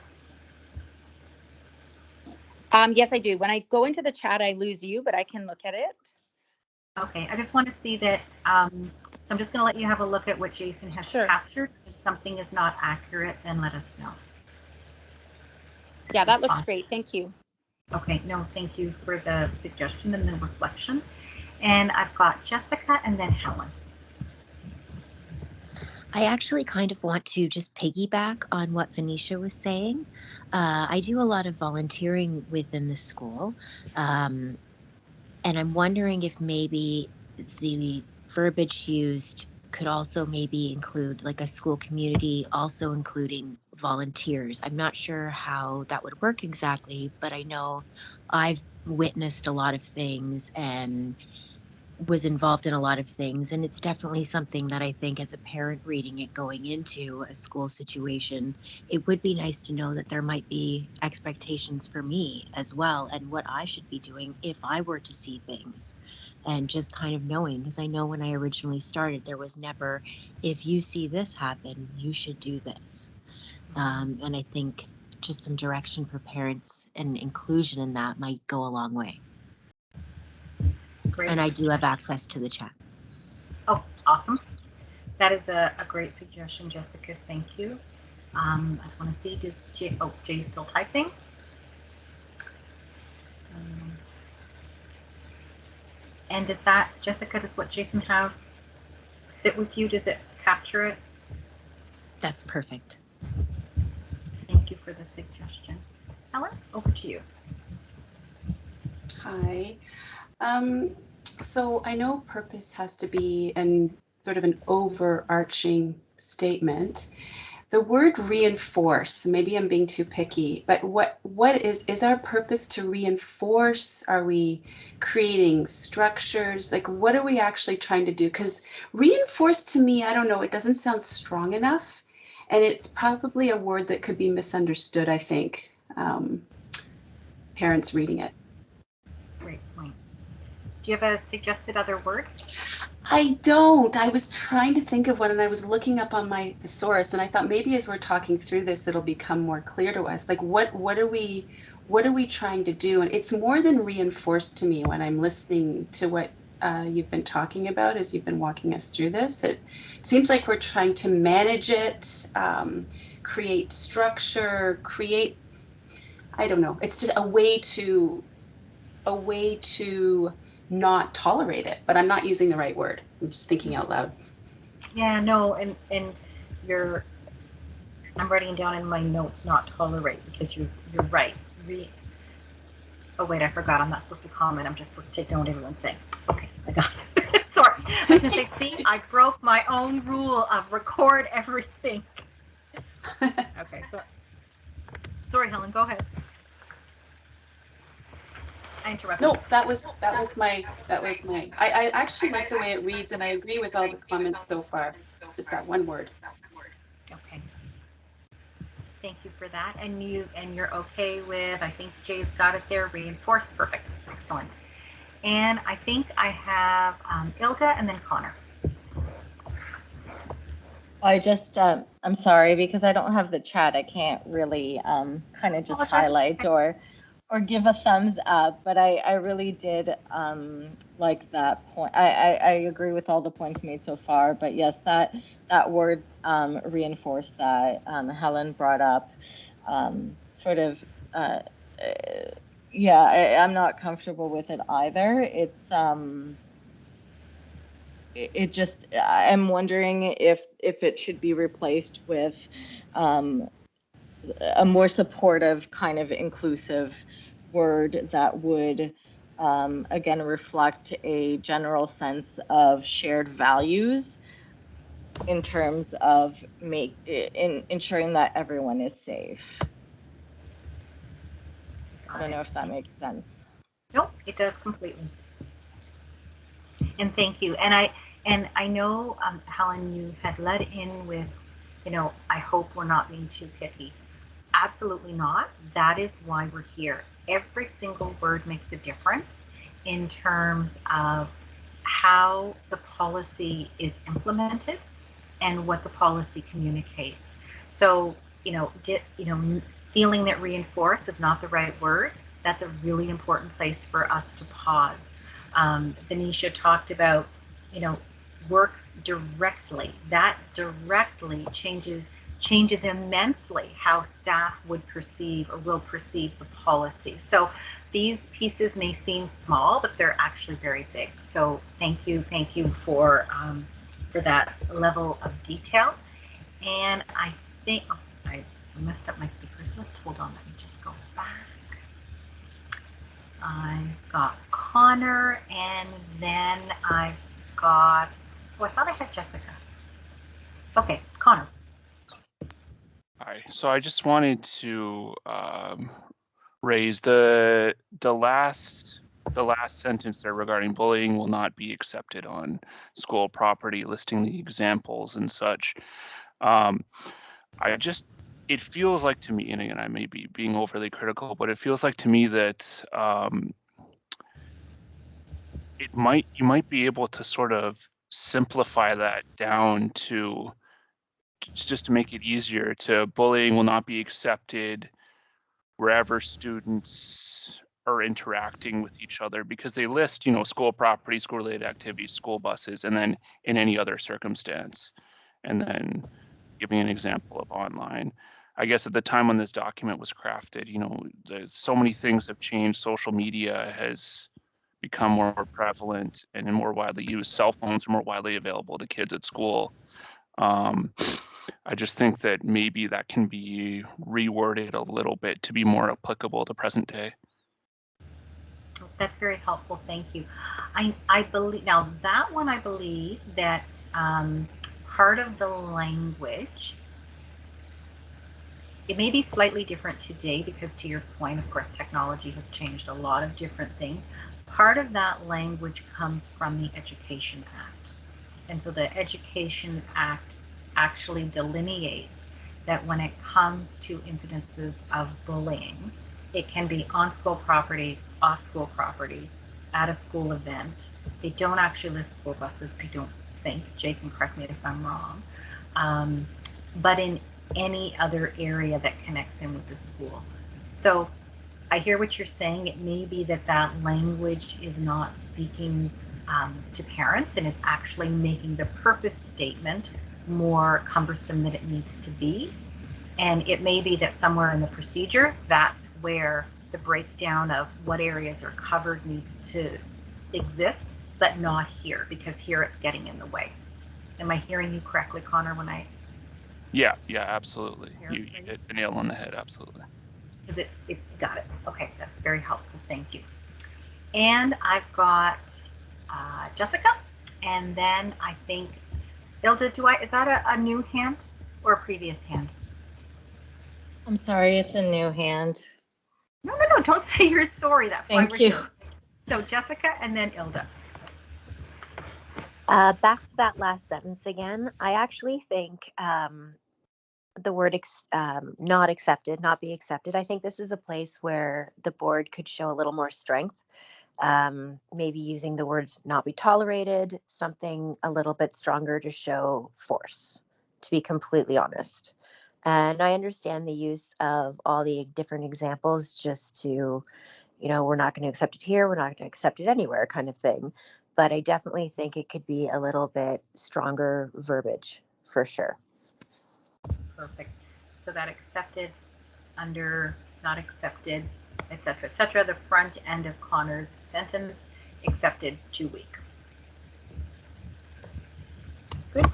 Yes, I do. When I go into the chat, I lose you, but I can look at it.
Okay, I just want to see that. So I'm just going to let you have a look at what Jason has captured. If something is not accurate, then let us know.
Yeah, that looks great. Thank you.
Okay, no, thank you for the suggestion and the reflection. And I've got Jessica and then Helen.
I actually kind of want to just piggyback on what Venetia was saying. I do a lot of volunteering within the school, and I'm wondering if maybe the verbiage used could also maybe include like a school community, also including volunteers. I'm not sure how that would work exactly, but I know I've witnessed a lot of things and was involved in a lot of things, and it's definitely something that I think as a parent reading it going into a school situation, it would be nice to know that there might be expectations for me as well and what I should be doing if I were to see things, and just kind of knowing, because I know when I originally started there was never, if you see this happen you should do this, and I think just some direction for parents and inclusion in that might go a long way. Great. And I do have access to the chat.
Oh, awesome. That is a great suggestion, Jessica. Thank you. I just want to see, does Jay's still typing? And does that, Jessica, does what Jason have sit with you? Does it capture it?
That's perfect.
Thank you for the suggestion. Helen, over to you.
Hi. So I know purpose has to be an sort of an overarching statement. The word reinforce, maybe I'm being too picky, but what is our purpose to reinforce? Are we creating structures? Like, what are we actually trying to do? Because reinforce to me, I don't know, it doesn't sound strong enough. And it's probably a word that could be misunderstood, I think, parents reading it.
Great point. Do you have a suggested other word?
I don't. I was trying to think of one, and I was looking up on my thesaurus, and I thought maybe as we're talking through this, it'll become more clear to us. Like, what are we trying to do? And it's more than reinforce to me when I'm listening to what you've been talking about as you've been walking us through this. It seems like we're trying to manage it, create structure, create. I don't know. It's just a way to not tolerate it, but I'm not using the right word. I'm just thinking out loud.
Yeah, no, and I'm writing down in my notes not tolerate, because you're right. Oh wait, I forgot. I'm not supposed to comment. I'm just supposed to take down what everyone's saying. Okay, I got it. Sorry. I was gonna say, see, I broke my own rule of record everything. Okay, so sorry, Helen, go ahead. I interrupted.
No, that was my. I actually like the way it reads, and I agree with all the comments so far. It's just that one word.
Okay. Thank you for that. And you're okay with, I think Jay's got it there, reinforce. Perfect. Excellent. And I think I have Ilda and then Connor.
I just, I'm sorry, because I don't have the chat. I can't really kind of just highlight or give a thumbs up, but I really did like that point. I agree with all the points made so far, but yes, that word reinforced that Helen brought up, sort of, yeah, I'm not comfortable with it either. It's, it just, I'm wondering if it should be replaced with a more supportive, kind of inclusive word that would, again, reflect a general sense of shared values in terms of ensuring that everyone is safe. I don't know if that makes sense.
Nope, it does completely. And thank you. And I know, Helen, you had led in with I hope we're not being too picky. Absolutely not. That is why we're here. Every single word makes a difference in terms of how the policy is implemented and what the policy communicates. So, feeling that reinforce is not the right word. That's a really important place for us to pause. Venetia talked about, work directly. That directly changes immensely how staff would perceive or will perceive the policy. So these pieces may seem small, but they're actually very big. So thank you for that level of detail. And I think I messed up my speakers list. Hold on, let me just go back. I've got Connor, and then I've got, I thought I had Jessica. Okay, Connor.
Hi. So I just wanted to raise the last sentence there regarding bullying will not be accepted on school property, listing the examples and such. It feels like to me, and again, I may be being overly critical, but it feels like to me that you might be able to sort of simplify that down to just to make it easier to bullying will not be accepted wherever students are interacting with each other, because they list, school property, school related activities, school buses, and then in any other circumstance, and then giving an example of online. I guess at the time when this document was crafted, so many things have changed. Social media has become more prevalent and more widely used. Cell phones are more widely available to kids at school. I just think that maybe that can be reworded a little bit to be more applicable to present day.
That's very helpful. Thank you. I believe now that one. I believe that part of the language, it may be slightly different today because, to your point, of course, technology has changed a lot of different things. Part of that language comes from the Education Act. And so the Education Act actually delineates that when it comes to incidences of bullying, it can be on school property, off school property, at a school event. They don't actually list school buses, I don't think. Jay can correct me if I'm wrong. But in any other area that connects in with the school. So I hear what you're saying. It may be that language is not speaking to parents, and it's actually making the purpose statement more cumbersome than it needs to be. And it may be that somewhere in the procedure, that's where the breakdown of what areas are covered needs to exist, but not here, because here it's getting in the way. Am I hearing you correctly, Connor, when I...
Yeah, absolutely. You hit the nail on the head, absolutely.
Because it got it. Okay, that's very helpful. Thank you. And I've got Jessica, and then I think Ilda. Is that a new hand or a previous hand?
I'm sorry, it's a new hand.
No. Don't say you're sorry. That's why we're here. So Jessica, and then Ilda.
Back to that last sentence again. I actually think the word not accepted, not be accepted. I think this is a place where the board could show a little more strength. Maybe using the words not be tolerated, something a little bit stronger to show force, to be completely honest. And I understand the use of all the different examples just to, we're not going to accept it here, we're not going to accept it anywhere kind of thing. But I definitely think it could be a little bit stronger verbiage for sure.
Perfect. So that accepted, under, not accepted, etc. The front end of Connor's sentence, accepted 2 week. Good.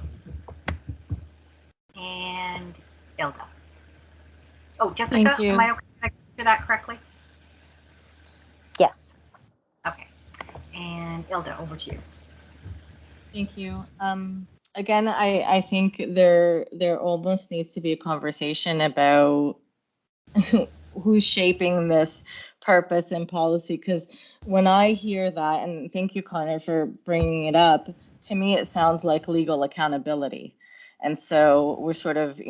And Ilda. Oh, Jessica, am I okay to answer that correctly?
Yes.
Okay. And Ilda, over to you.
Thank you. Again, I think there almost needs to be a conversation about who's shaping this purpose and policy, because when I hear that, and thank you, Connor, for bringing it up, to me it sounds like legal accountability. And so we're sort of,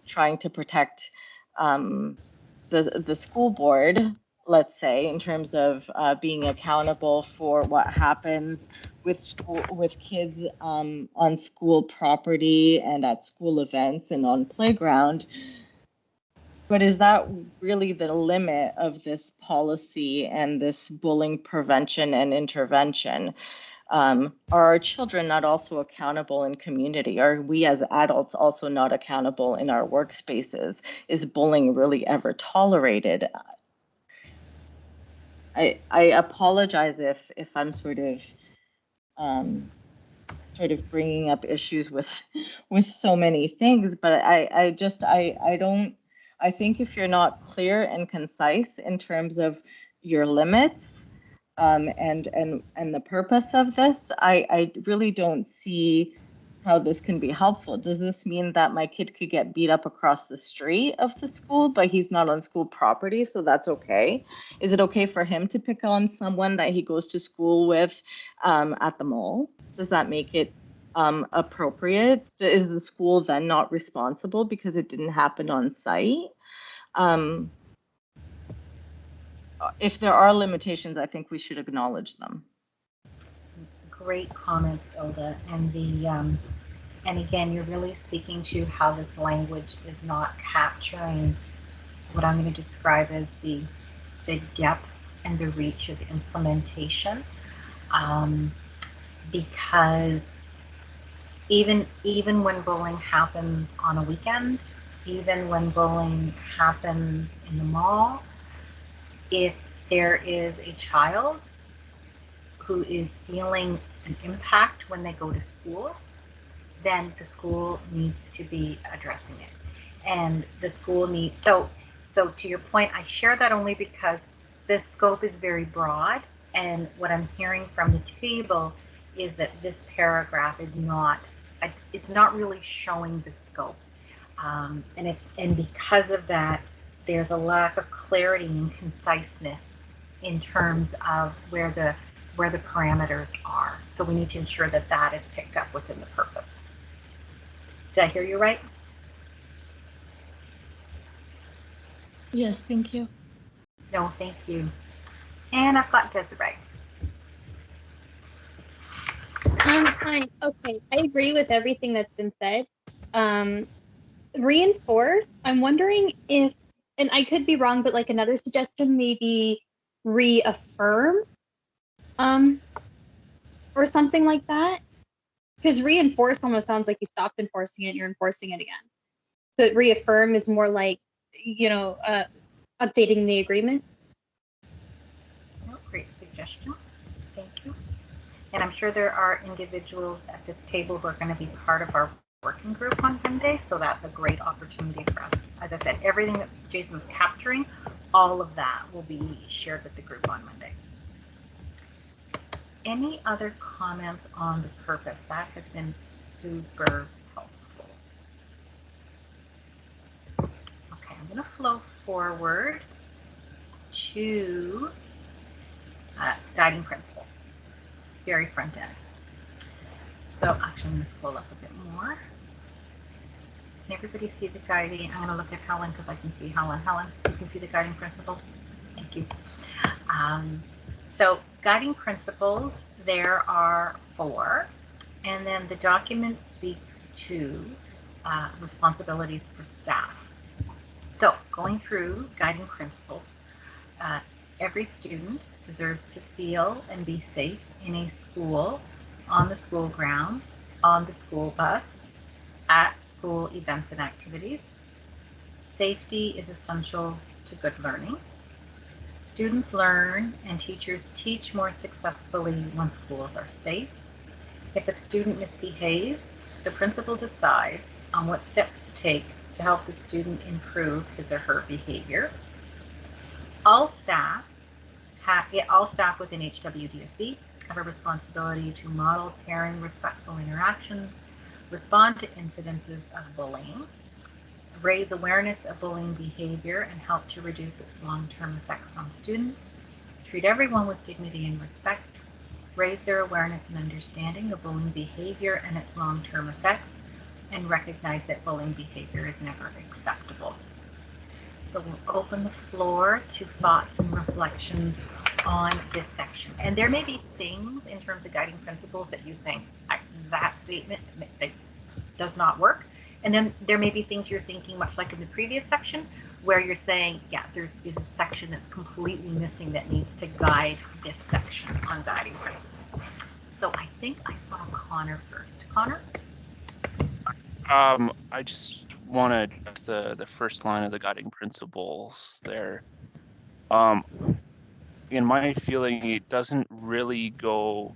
trying to protect the school board, let's say, in terms of being accountable for what happens with kids on school property and at school events and on playground. But is that really the limit of this policy and this bullying prevention and intervention? Are our children not also accountable in community? Are we as adults also not accountable in our workspaces? Is bullying really ever tolerated? I apologize if I'm sort of bringing up issues with so many things, but I think if you're not clear and concise in terms of your limits and the purpose of this, I really don't see how this can be helpful. Does this mean that my kid could get beat up across the street of the school, but he's not on school property, so that's okay? Is it okay for him to pick on someone that he goes to school with at the mall? Does that make it appropriate? Is the school then not responsible because it didn't happen on site? If there are limitations, I think we should acknowledge them.
Great comments, Ilda. And again, you're really speaking to how this language is not capturing what I'm going to describe as the depth and the reach of implementation. Because even when bullying happens on a weekend, even when bullying happens in the mall, if there is a child who is feeling an impact when they go to school, then the school needs to be addressing it. And the school needs, so to your point, I share that only because the scope is very broad, and what I'm hearing from the table is that this paragraph is not, it's not really showing the scope. And because of that, there's a lack of clarity and conciseness in terms of where the parameters are. So we need to ensure that that is picked up within the purpose. Did I hear you right?
Yes, thank you.
No, thank you. And I've got Desiree.
Fine. Okay, I agree with everything that's been said. Reinforce, I'm wondering if, and I could be wrong, but like another suggestion, maybe reaffirm, or something like that. Because reinforce almost sounds like you stopped enforcing it, you're enforcing it again. But reaffirm is more like, updating the agreement.
Oh, great suggestion. Thank you. And I'm sure there are individuals at this table who are going to be part of our working group on Monday, so that's a great opportunity for us. As I said, everything that Jason's capturing, all of that will be shared with the group on Monday. Any other comments on the purpose? That has been super helpful. Okay, I'm going to flow forward to guiding principles, very front end. So actually I'm going to scroll up a bit more. Can everybody see the guiding? I'm going to look at Helen because I can see Helen. Helen, you can see the guiding principles? Thank you. So guiding principles, there are 4. And then the document speaks to responsibilities for staff. So going through guiding principles, every student deserves to feel and be safe in a school, on the school grounds, on the school bus, at school events and activities. Safety is essential to good learning. Students learn and teachers teach more successfully when schools are safe. If a student misbehaves, the principal decides on what steps to take to help the student improve his or her behavior. All staff within HWDSB have a responsibility to model caring, respectful interactions, respond to incidences of bullying, raise awareness of bullying behavior and help to reduce its long-term effects on students, treat everyone with dignity and respect, raise their awareness and understanding of bullying behavior and its long-term effects, and recognize that bullying behavior is never acceptable. So we'll open the floor to thoughts and reflections on this section. And there may be things in terms of guiding principles that you think that statement does not work. And then there may be things you're thinking, much like in the previous section, where you're saying, yeah, there is a section that's completely missing that needs to guide this section on guiding principles. So I think I saw Connor first. Connor?
I just want to address the first line of the guiding principles there. In my feeling, it doesn't really go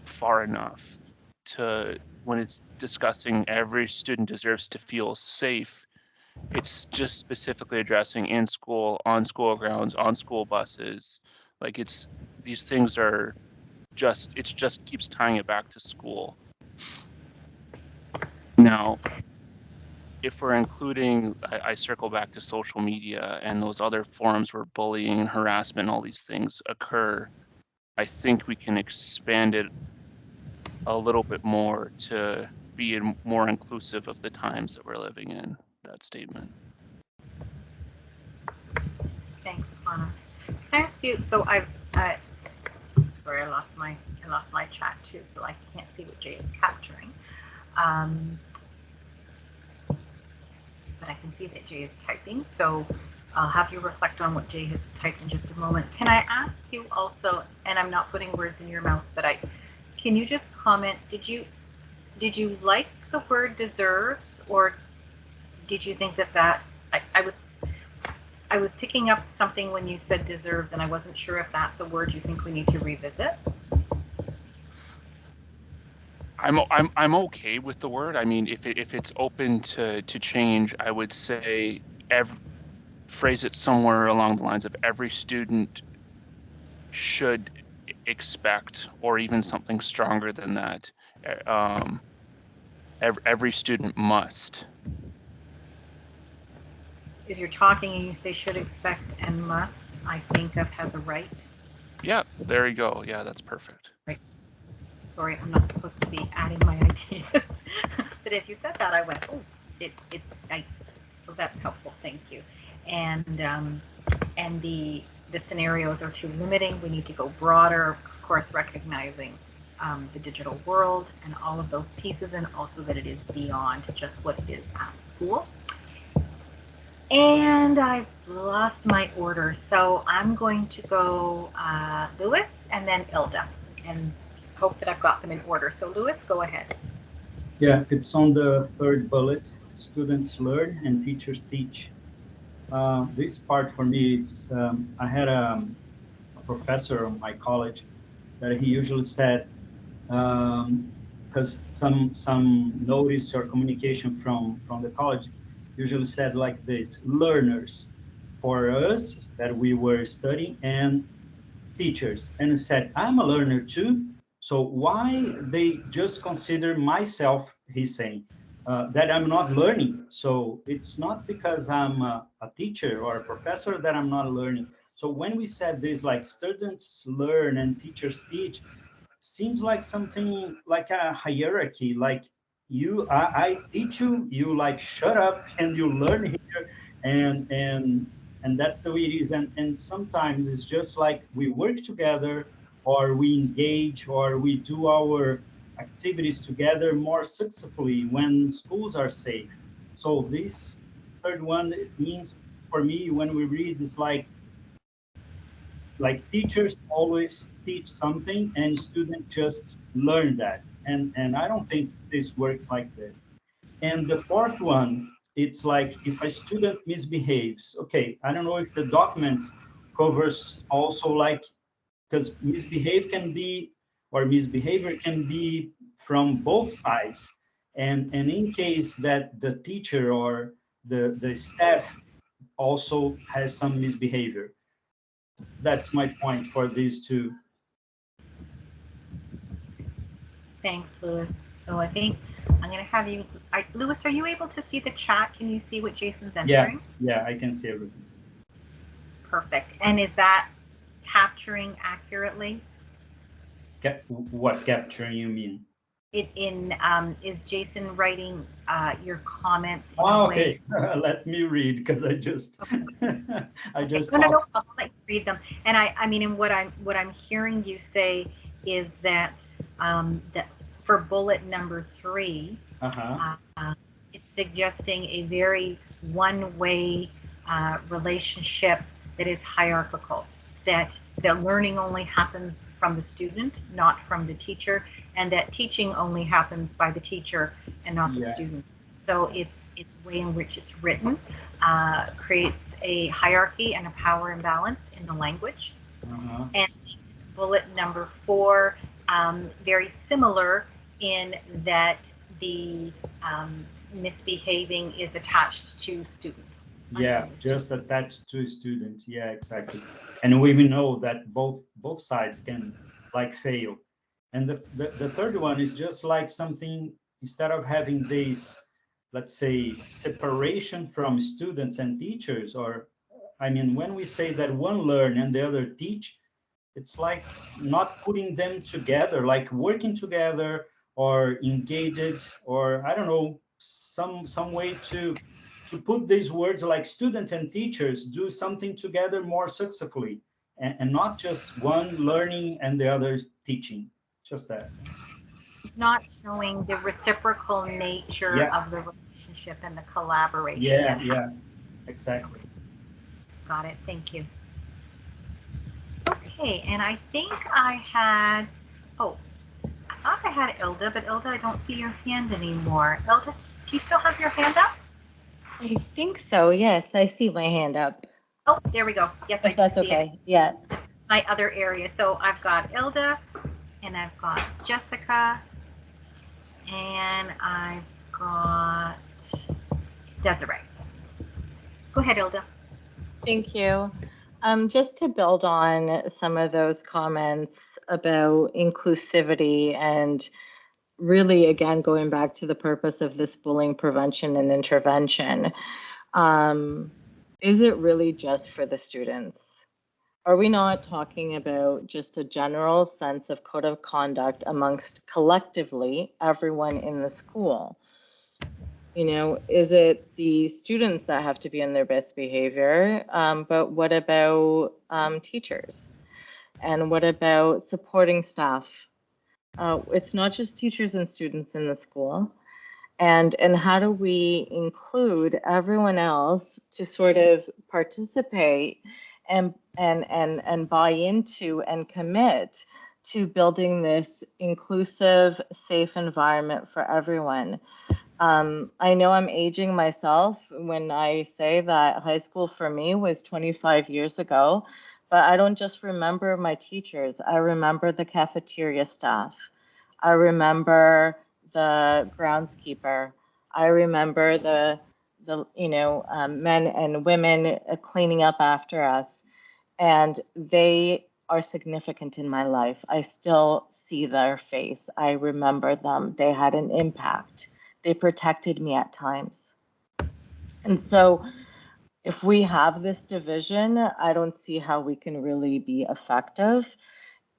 far enough to when it's discussing every student deserves to feel safe. It's just specifically addressing in school, on school grounds, on school buses. Like these things are it just keeps tying it back to school. Now, if we're including, I circle back to social media and those other forums where bullying and harassment and all these things occur, I think we can expand it a little bit more to be more inclusive of the times that we're living in, that statement.
Thanks, Connor. Can I ask you, so sorry, I lost my chat too, so I can't see what Jay is capturing. But I can see that Jay is typing, so I'll have you reflect on what Jay has typed in just a moment. Can I ask you also, and I'm not putting words in your mouth, but can you just comment, did you like the word deserves, or did you think that I was picking up something when you said deserves, and I wasn't sure if that's a word you think we need to revisit?
I'm okay with the word. I mean, if it's open to change, I would say phrase it somewhere along the lines of every student should expect, or even something stronger than that. Every student must.
If you're talking and you say should expect and must, I think of has a right.
Yeah, there you go. Yeah, that's perfect.
Right. Sorry, I'm not supposed to be adding my ideas. But as you said that, I went, oh, so that's helpful. Thank you. And the scenarios are too limiting. We need to go broader, of course, recognizing the digital world and all of those pieces, and also that it is beyond just what it is at school. And I've lost my order, so I'm going to go Lewis and then Ilda, and hope that I've got them in order. So Lewis, go ahead.
Yeah, it's on the third bullet. Students learn and teachers teach. This part for me is, I had a professor in my college that he usually said, because some notice or communication from the college usually said like this: learners for us that we were studying, and teachers. And he said, I'm a learner too, so why they just consider myself, he's saying, that I'm not learning. So it's not because I'm a teacher or a professor that I'm not learning. So when we said this, like students learn and teachers teach, seems like something like a hierarchy, like I teach you, you like shut up and you learn here, and that's the way it is. And sometimes it's just like we work together, or we engage, or we do our activities together more successfully when schools are safe. So this third one, it means for me, when we read, it's like teachers always teach something and students just learn that, and I don't think this works like this. And the fourth one, it's like if a student misbehaves, okay, I don't know if the document covers also, like, because misbehave can be, or misbehavior can be from both sides, and in case that the teacher or the staff also has some misbehavior. That's my point for these two.
Thanks, Lewis. So I think I'm going to have you, Lewis, are you able to see the chat? Can you see what Jason's entering?
Yeah, I can see everything.
Perfect. And is that capturing accurately?
What capturing you mean?
Is Jason writing your comments in
Oh,
a way?
okay. Let me read because I just I
Okay.
just
No, no, no
talked.
problem. I'll let you read them. And I mean, and what I'm hearing you say is that for bullet number 3,
Uh-huh.
it's suggesting a very one-way relationship that is hierarchical. That learning only happens from the student, not from the teacher, and that teaching only happens by the teacher and not the
Yeah.
student. So it's the way in which it's written creates a hierarchy and a power imbalance in the language.
Uh-huh.
And bullet number 4, very similar in that the misbehaving is attached to students.
Yeah, just attached to a student. Yeah, exactly. And we know that both sides can like fail. And the third one is just like something, instead of having this, let's say, separation from students and teachers, or I mean, when we say that one learn and the other teach, it's like not putting them together, like working together or engaged, or I don't know, some way to put these words like student and teachers do something together more successfully, and not just one learning and the other teaching. Just that.
It's not showing the reciprocal nature
Yeah,
of the relationship and the collaboration
yeah,
that
yeah,
happens.
exactly.
Got it. Thank you. Okay, and I think I had, oh, I thought I had Ilda, but Ilda, I don't see your hand anymore. Ilda, do you still have your hand up?
I think so. Yes, I see my hand up.
Oh, there we go. Yes, I
If
do
that's
see it.
okay. Yeah.
Just my other area. So I've got Ilda, and I've got Jessica, and I've got Desiree. Go ahead, Ilda.
Thank you. Just to build on some of those comments about inclusivity and really, again, going back to the purpose of this bullying prevention and intervention, is it really just for the students? Are we not talking about just a general sense of code of conduct amongst collectively everyone in the school? You know, is it the students that have to be in their best behavior? But what about teachers? And what about supporting staff? It's not just teachers and students in the school. And how do we include everyone else to sort of participate and buy into and commit to building this inclusive, safe environment for everyone? I know I'm aging myself when I say that high school for me was 25 years ago, but I don't just remember my teachers. I remember the cafeteria staff. I remember the groundskeeper. I remember the men and women cleaning up after us, and they are significant in my life. I still see their face. I remember them. They had an impact. They protected me at times. And so if we have this division, I don't see how we can really be effective.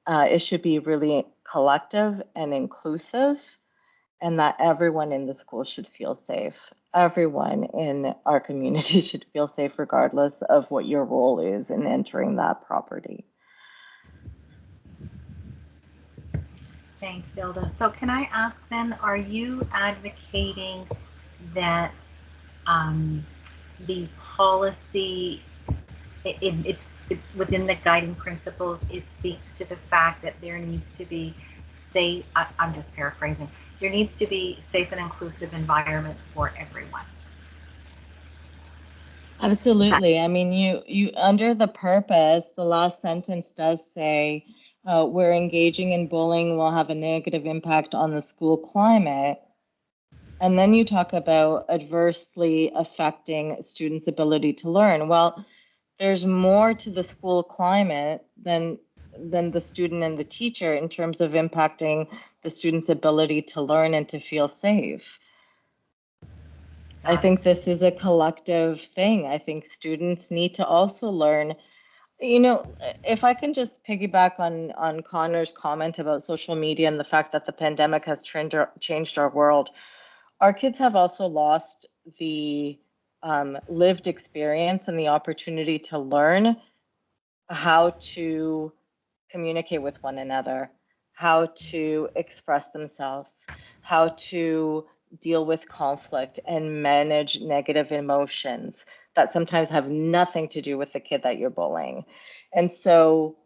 It should be really collective and inclusive, and that everyone in the school should feel safe. Everyone in our community should feel safe regardless of what your role is in entering that property.
Thanks, Ilda. So can I ask then, are you advocating that the policy, it's within the guiding principles, it speaks to the fact that there needs to be safe, I'm just paraphrasing, there needs to be safe and inclusive environments for everyone?
Absolutely. I mean, you under the purpose, the last sentence does say, where engaging in bullying will have a negative impact on the school climate. And then you talk about adversely affecting students' ability to learn. Well, there's more to the school climate than the student and the teacher in terms of impacting the student's ability to learn and to feel safe. I think this is a collective thing. I think students need to also learn You know, if I can just piggyback on Connor's comment about social media and the fact that the pandemic has changed our world, our kids have also lost the lived experience and the opportunity to learn how to communicate with one another, how to express themselves, how to deal with conflict and manage negative emotions that sometimes have nothing to do with the kid that you're bullying. And so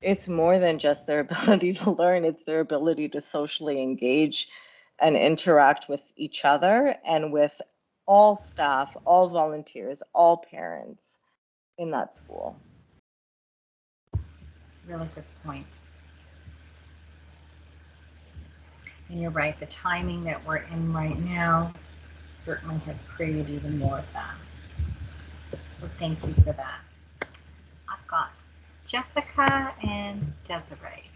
it's more than just their ability to learn, it's their ability to socially engage and interact with each other and with all staff, all volunteers, all parents in that school.
Really good points. And you're right, the timing that we're in right now certainly has created even more of that. So thank you for that. I've got Jessica and Desiree.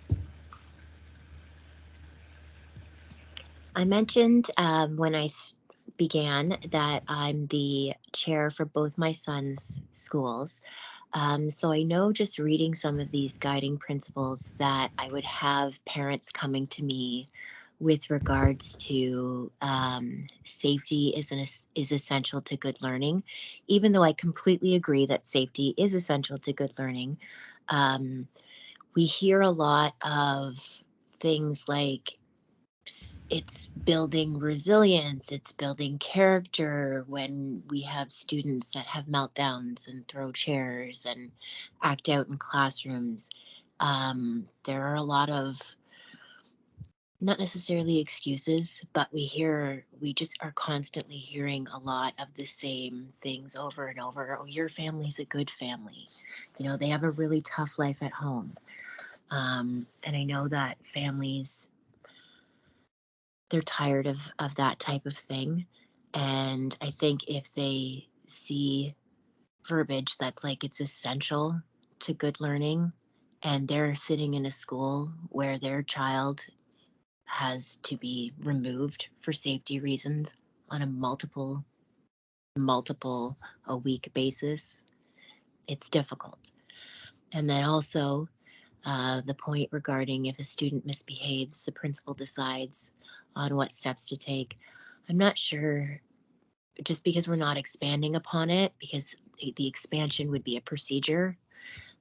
I mentioned when I began that I'm the chair for both my sons' schools. So I know just reading some of these guiding principles that I would have parents coming to me with regards to safety is essential to good learning. Even though I completely agree that safety is essential to good learning, we hear a lot of things like it's building resilience, it's building character when we have students that have meltdowns and throw chairs and act out in classrooms. There are a lot of, not necessarily excuses, but we just are constantly hearing a lot of the same things over and over. Oh, your family's a good family. You know, they have a really tough life at home. And I know that families, they're tired of that type of thing. And I think if they see verbiage that's like it's essential to good learning, and they're sitting in a school where their child has to be removed for safety reasons on a multiple a week basis, it's difficult. And then also the point regarding if a student misbehaves, the principal decides on what steps to take. I'm not sure, just because we're not expanding upon it, because the expansion would be a procedure.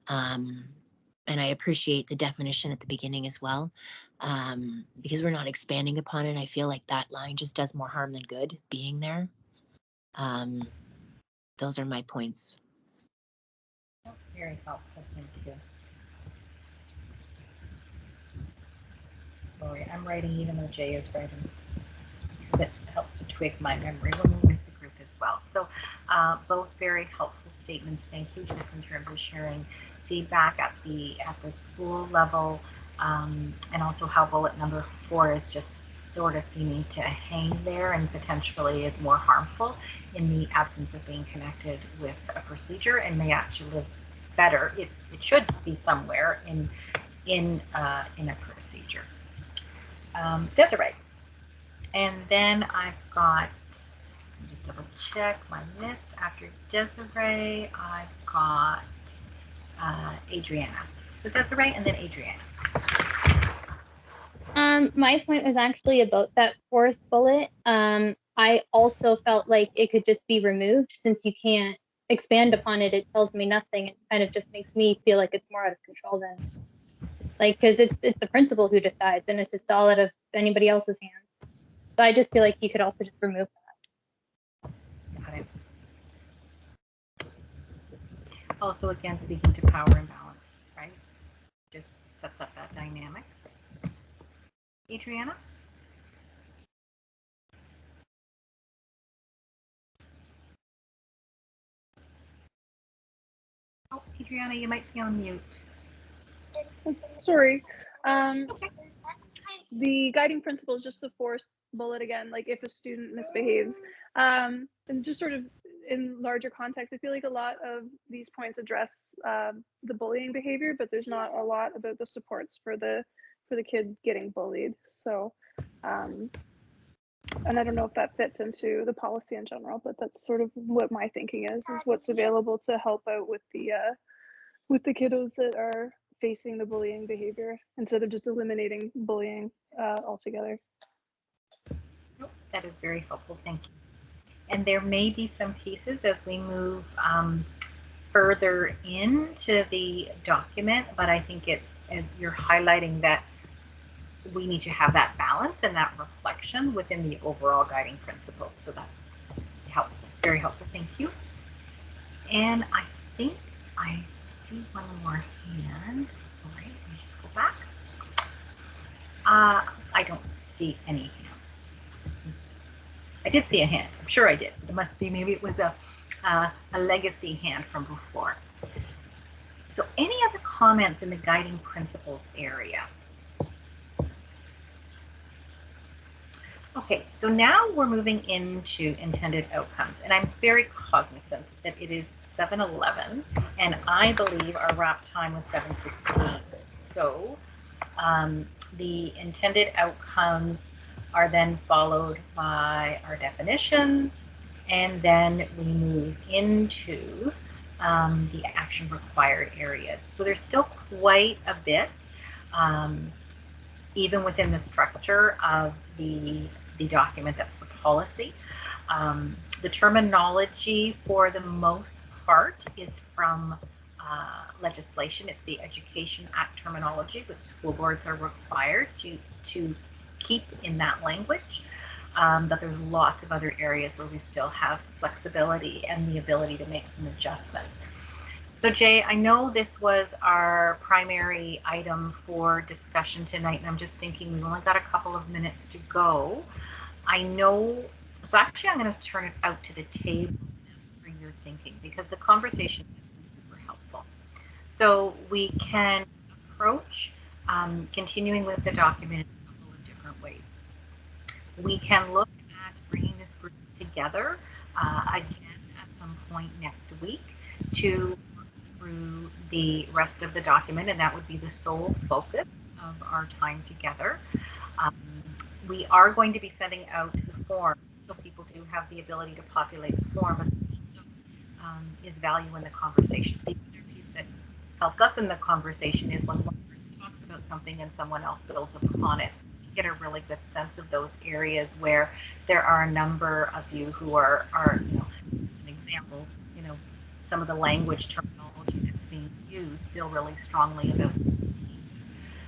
And I appreciate the definition at the beginning as well. Because we're not expanding upon it, I feel like that line just does more harm than good being there. Those are my points.
Very helpful, thank you. Sorry, I'm writing even though Jay is writing, just because it helps to twig my memory when we're with the group as well. So both very helpful statements. Thank you, just in terms of sharing feedback at the school level, and also how bullet number 4 is just sort of seeming to hang there and potentially is more harmful in the absence of being connected with a procedure and may actually live better. It should be somewhere in a procedure. Desiree. And then I've got, let me just double check my list. After Desiree, I've got Adriana. So Desiree and then Adriana.
My point was actually about that 4th bullet. I also felt like it could just be removed since you can't expand upon it. It tells me nothing. It kind of just makes me feel like it's more out of control than, like, because it's the principal who decides, and it's just all out of anybody else's hands. So I just feel like you could also just remove that.
Got it. Also, again, speaking to power imbalance, right? Just sets up that dynamic. Adriana? Oh, Adriana, you might be on mute.
Sorry. The guiding principle is just the 4th bullet again, like if a student misbehaves. And just sort of in larger context, I feel like a lot of these points address the bullying behavior, but there's not a lot about the supports for the kid getting bullied. So, and I don't know if that fits into the policy in general, but that's sort of what my thinking is what's available to help out with the with the kiddos that are facing the bullying behavior instead of just eliminating bullying altogether.
That is very helpful. Thank you. And there may be some pieces as we move further into the document, but I think it's, as you're highlighting, that we need to have that balance and that reflection within the overall guiding principles. So that's helpful, very helpful. Thank you. And I think I see one more hand. Sorry, let me just go back. I don't see any hands. I did see a hand. I'm sure I did. It must be, maybe it was a legacy hand from before. So any other comments in the guiding principles area? Okay, so now we're moving into intended outcomes, and I'm very cognizant that it is 7:11, and I believe our wrap time was 7:15. So the intended outcomes are then followed by our definitions, and then we move into the action required areas. So there's still quite a bit, even within the structure of the document, that's the policy. The terminology for the most part is from legislation. It's the Education Act terminology, which school boards are required to keep in that language. But there's lots of other areas where we still have flexibility and the ability to make some adjustments. So Jay, I know this was our primary item for discussion tonight, and I'm just thinking we've only got a couple of minutes to go. I know, so actually I'm going to turn it out to the table for your thinking, because the conversation has been super helpful. So we can approach continuing with the document in a couple of different ways. We can look at bringing this group together again at some point next week to work through the rest of the document, and that would be the sole focus of our time together. We are going to be sending out the form, so people do have the ability to populate the form, but also is value in the conversation. The other piece that helps us in the conversation is when one person talks about something and someone else builds upon it. So we get a really good sense of those areas where there are a number of you who are you know, as an example, you know, some of the language terminology that's being used feel really strongly about certain pieces.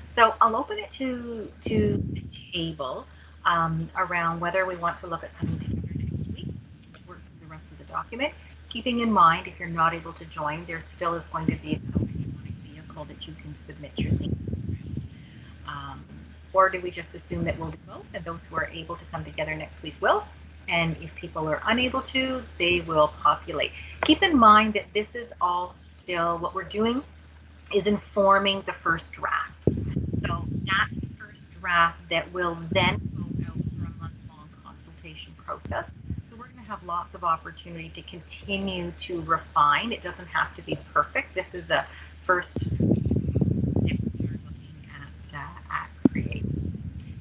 So I'll open it to the table around whether we want to look at coming together next week to work through the rest of the document. Keeping in mind, if you're not able to join, there still is going to be an electronic vehicle that you can submit your thinking around. Or do we just assume that we'll do both, and those who are able to come together next week will? And if people are unable to, they will populate. Keep in mind that this is all still, what we're doing is informing the first draft. So that's the first draft that will then go out for a month-long consultation process. So we're going to have lots of opportunity to continue to refine. It doesn't have to be perfect. This is a first tip we're looking at creating.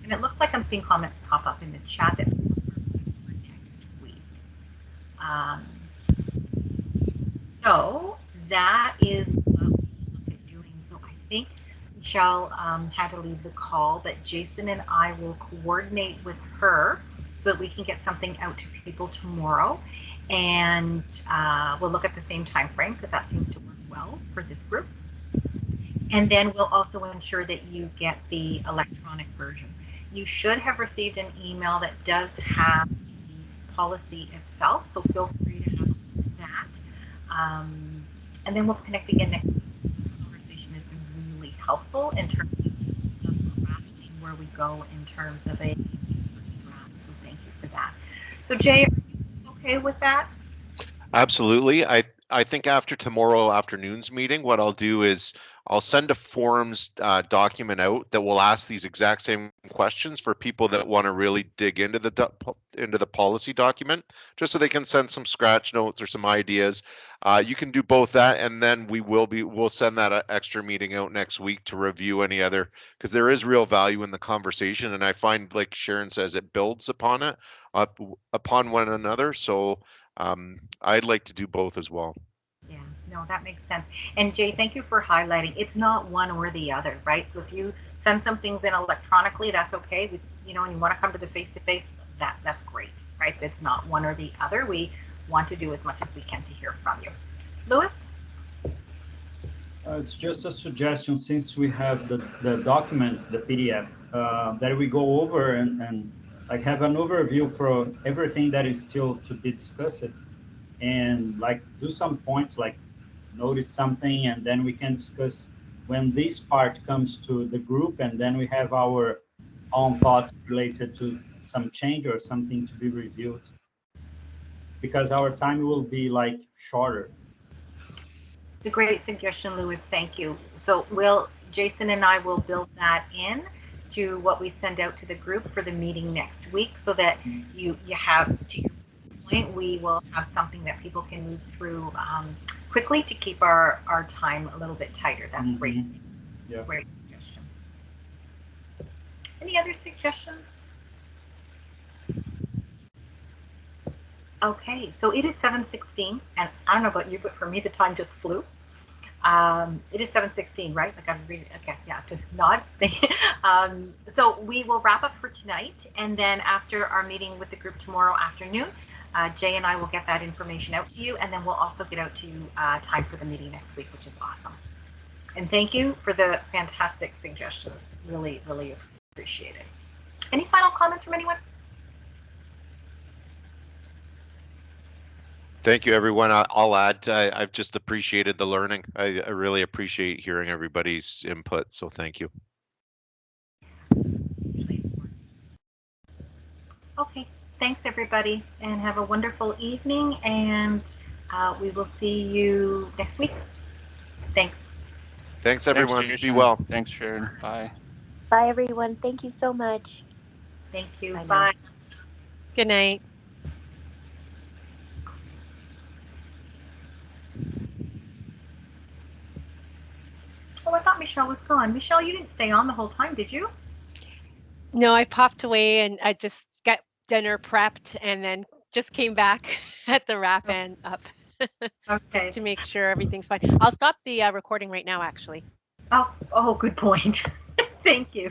And it looks like I'm seeing comments pop up in the chat that for next week. So that is what we look at doing. So I think Michelle had to leave the call, but Jason and I will coordinate with her so that we can get something out to people tomorrow, and we'll look at the same time frame because that seems to work well for this group. And then we'll also ensure that you get the electronic version. You should have received an email that does have the policy itself, so feel free to have a look at that. And then we'll connect again next week. This conversation has been really helpful in terms of crafting where we go in terms of a first draft. So thank you for that. So Jay, are you okay with that?
Absolutely. I think after tomorrow afternoon's meeting, what I'll do is I'll send a forms document out that will ask these exact same questions for people that want to really dig into the policy document, just so they can send some scratch notes or some ideas. You can do both that, and then we'll send that extra meeting out next week to review any other, because there is real value in the conversation, and I find, like Sharon says, it builds upon one another. So I'd like to do both as well.
Yeah, No, that makes sense. And Jay, thank you for highlighting. It's not one or the other, right? So if you send some things in electronically, that's okay. You know, and you want to come to the face-to-face, that's great, right? It's not one or the other. We want to do as much as we can to hear from you. Louis?
It's just a suggestion, since we have the document, the PDF, that we go over and like have an overview for everything that is still to be discussed, and like do some points, like notice something, and then we can discuss when this part comes to the group, and then we have our own thoughts related to some change or something to be reviewed, because our time will be like shorter.
It's a great suggestion, Louis. Thank you. So Jason and I will build that in to what we send out to the group for the meeting next week, so that you have, to your point, we will have something that people can move through quickly to keep our time a little bit tighter. That's great.
Yeah.
Great suggestion. Any other suggestions? Okay, so it is 7:16, and I don't know about you, but for me the time just flew. It is 7:16, right? Like I'm reading. Okay, yeah, nods. So we will wrap up for tonight, and then after our meeting with the group tomorrow afternoon, Jay and I will get that information out to you, and then we'll also get out to you time for the meeting next week, which is awesome. And thank you for the fantastic suggestions. Really, really appreciate it. Any final comments from anyone?
Thank you, everyone. I'll add, I've just appreciated the learning. I really appreciate hearing everybody's input, so thank you.
Okay, thanks everybody, and have a wonderful evening, and we will see you next week. Thanks.
Thanks, everyone.
Thanks,
Be well.
Thanks, Sharon. Bye.
Bye, everyone. Thank you so much.
Thank you.
Bye now.
Bye.
Good night.
Oh, I thought Michelle was gone. Michelle, you didn't stay on the whole time, did you?
No, I popped away and I just got dinner prepped and then just came back at the wrap and up.
Okay.
Just to make sure everything's fine. I'll stop the recording right now, actually.
Oh, good point. Thank you.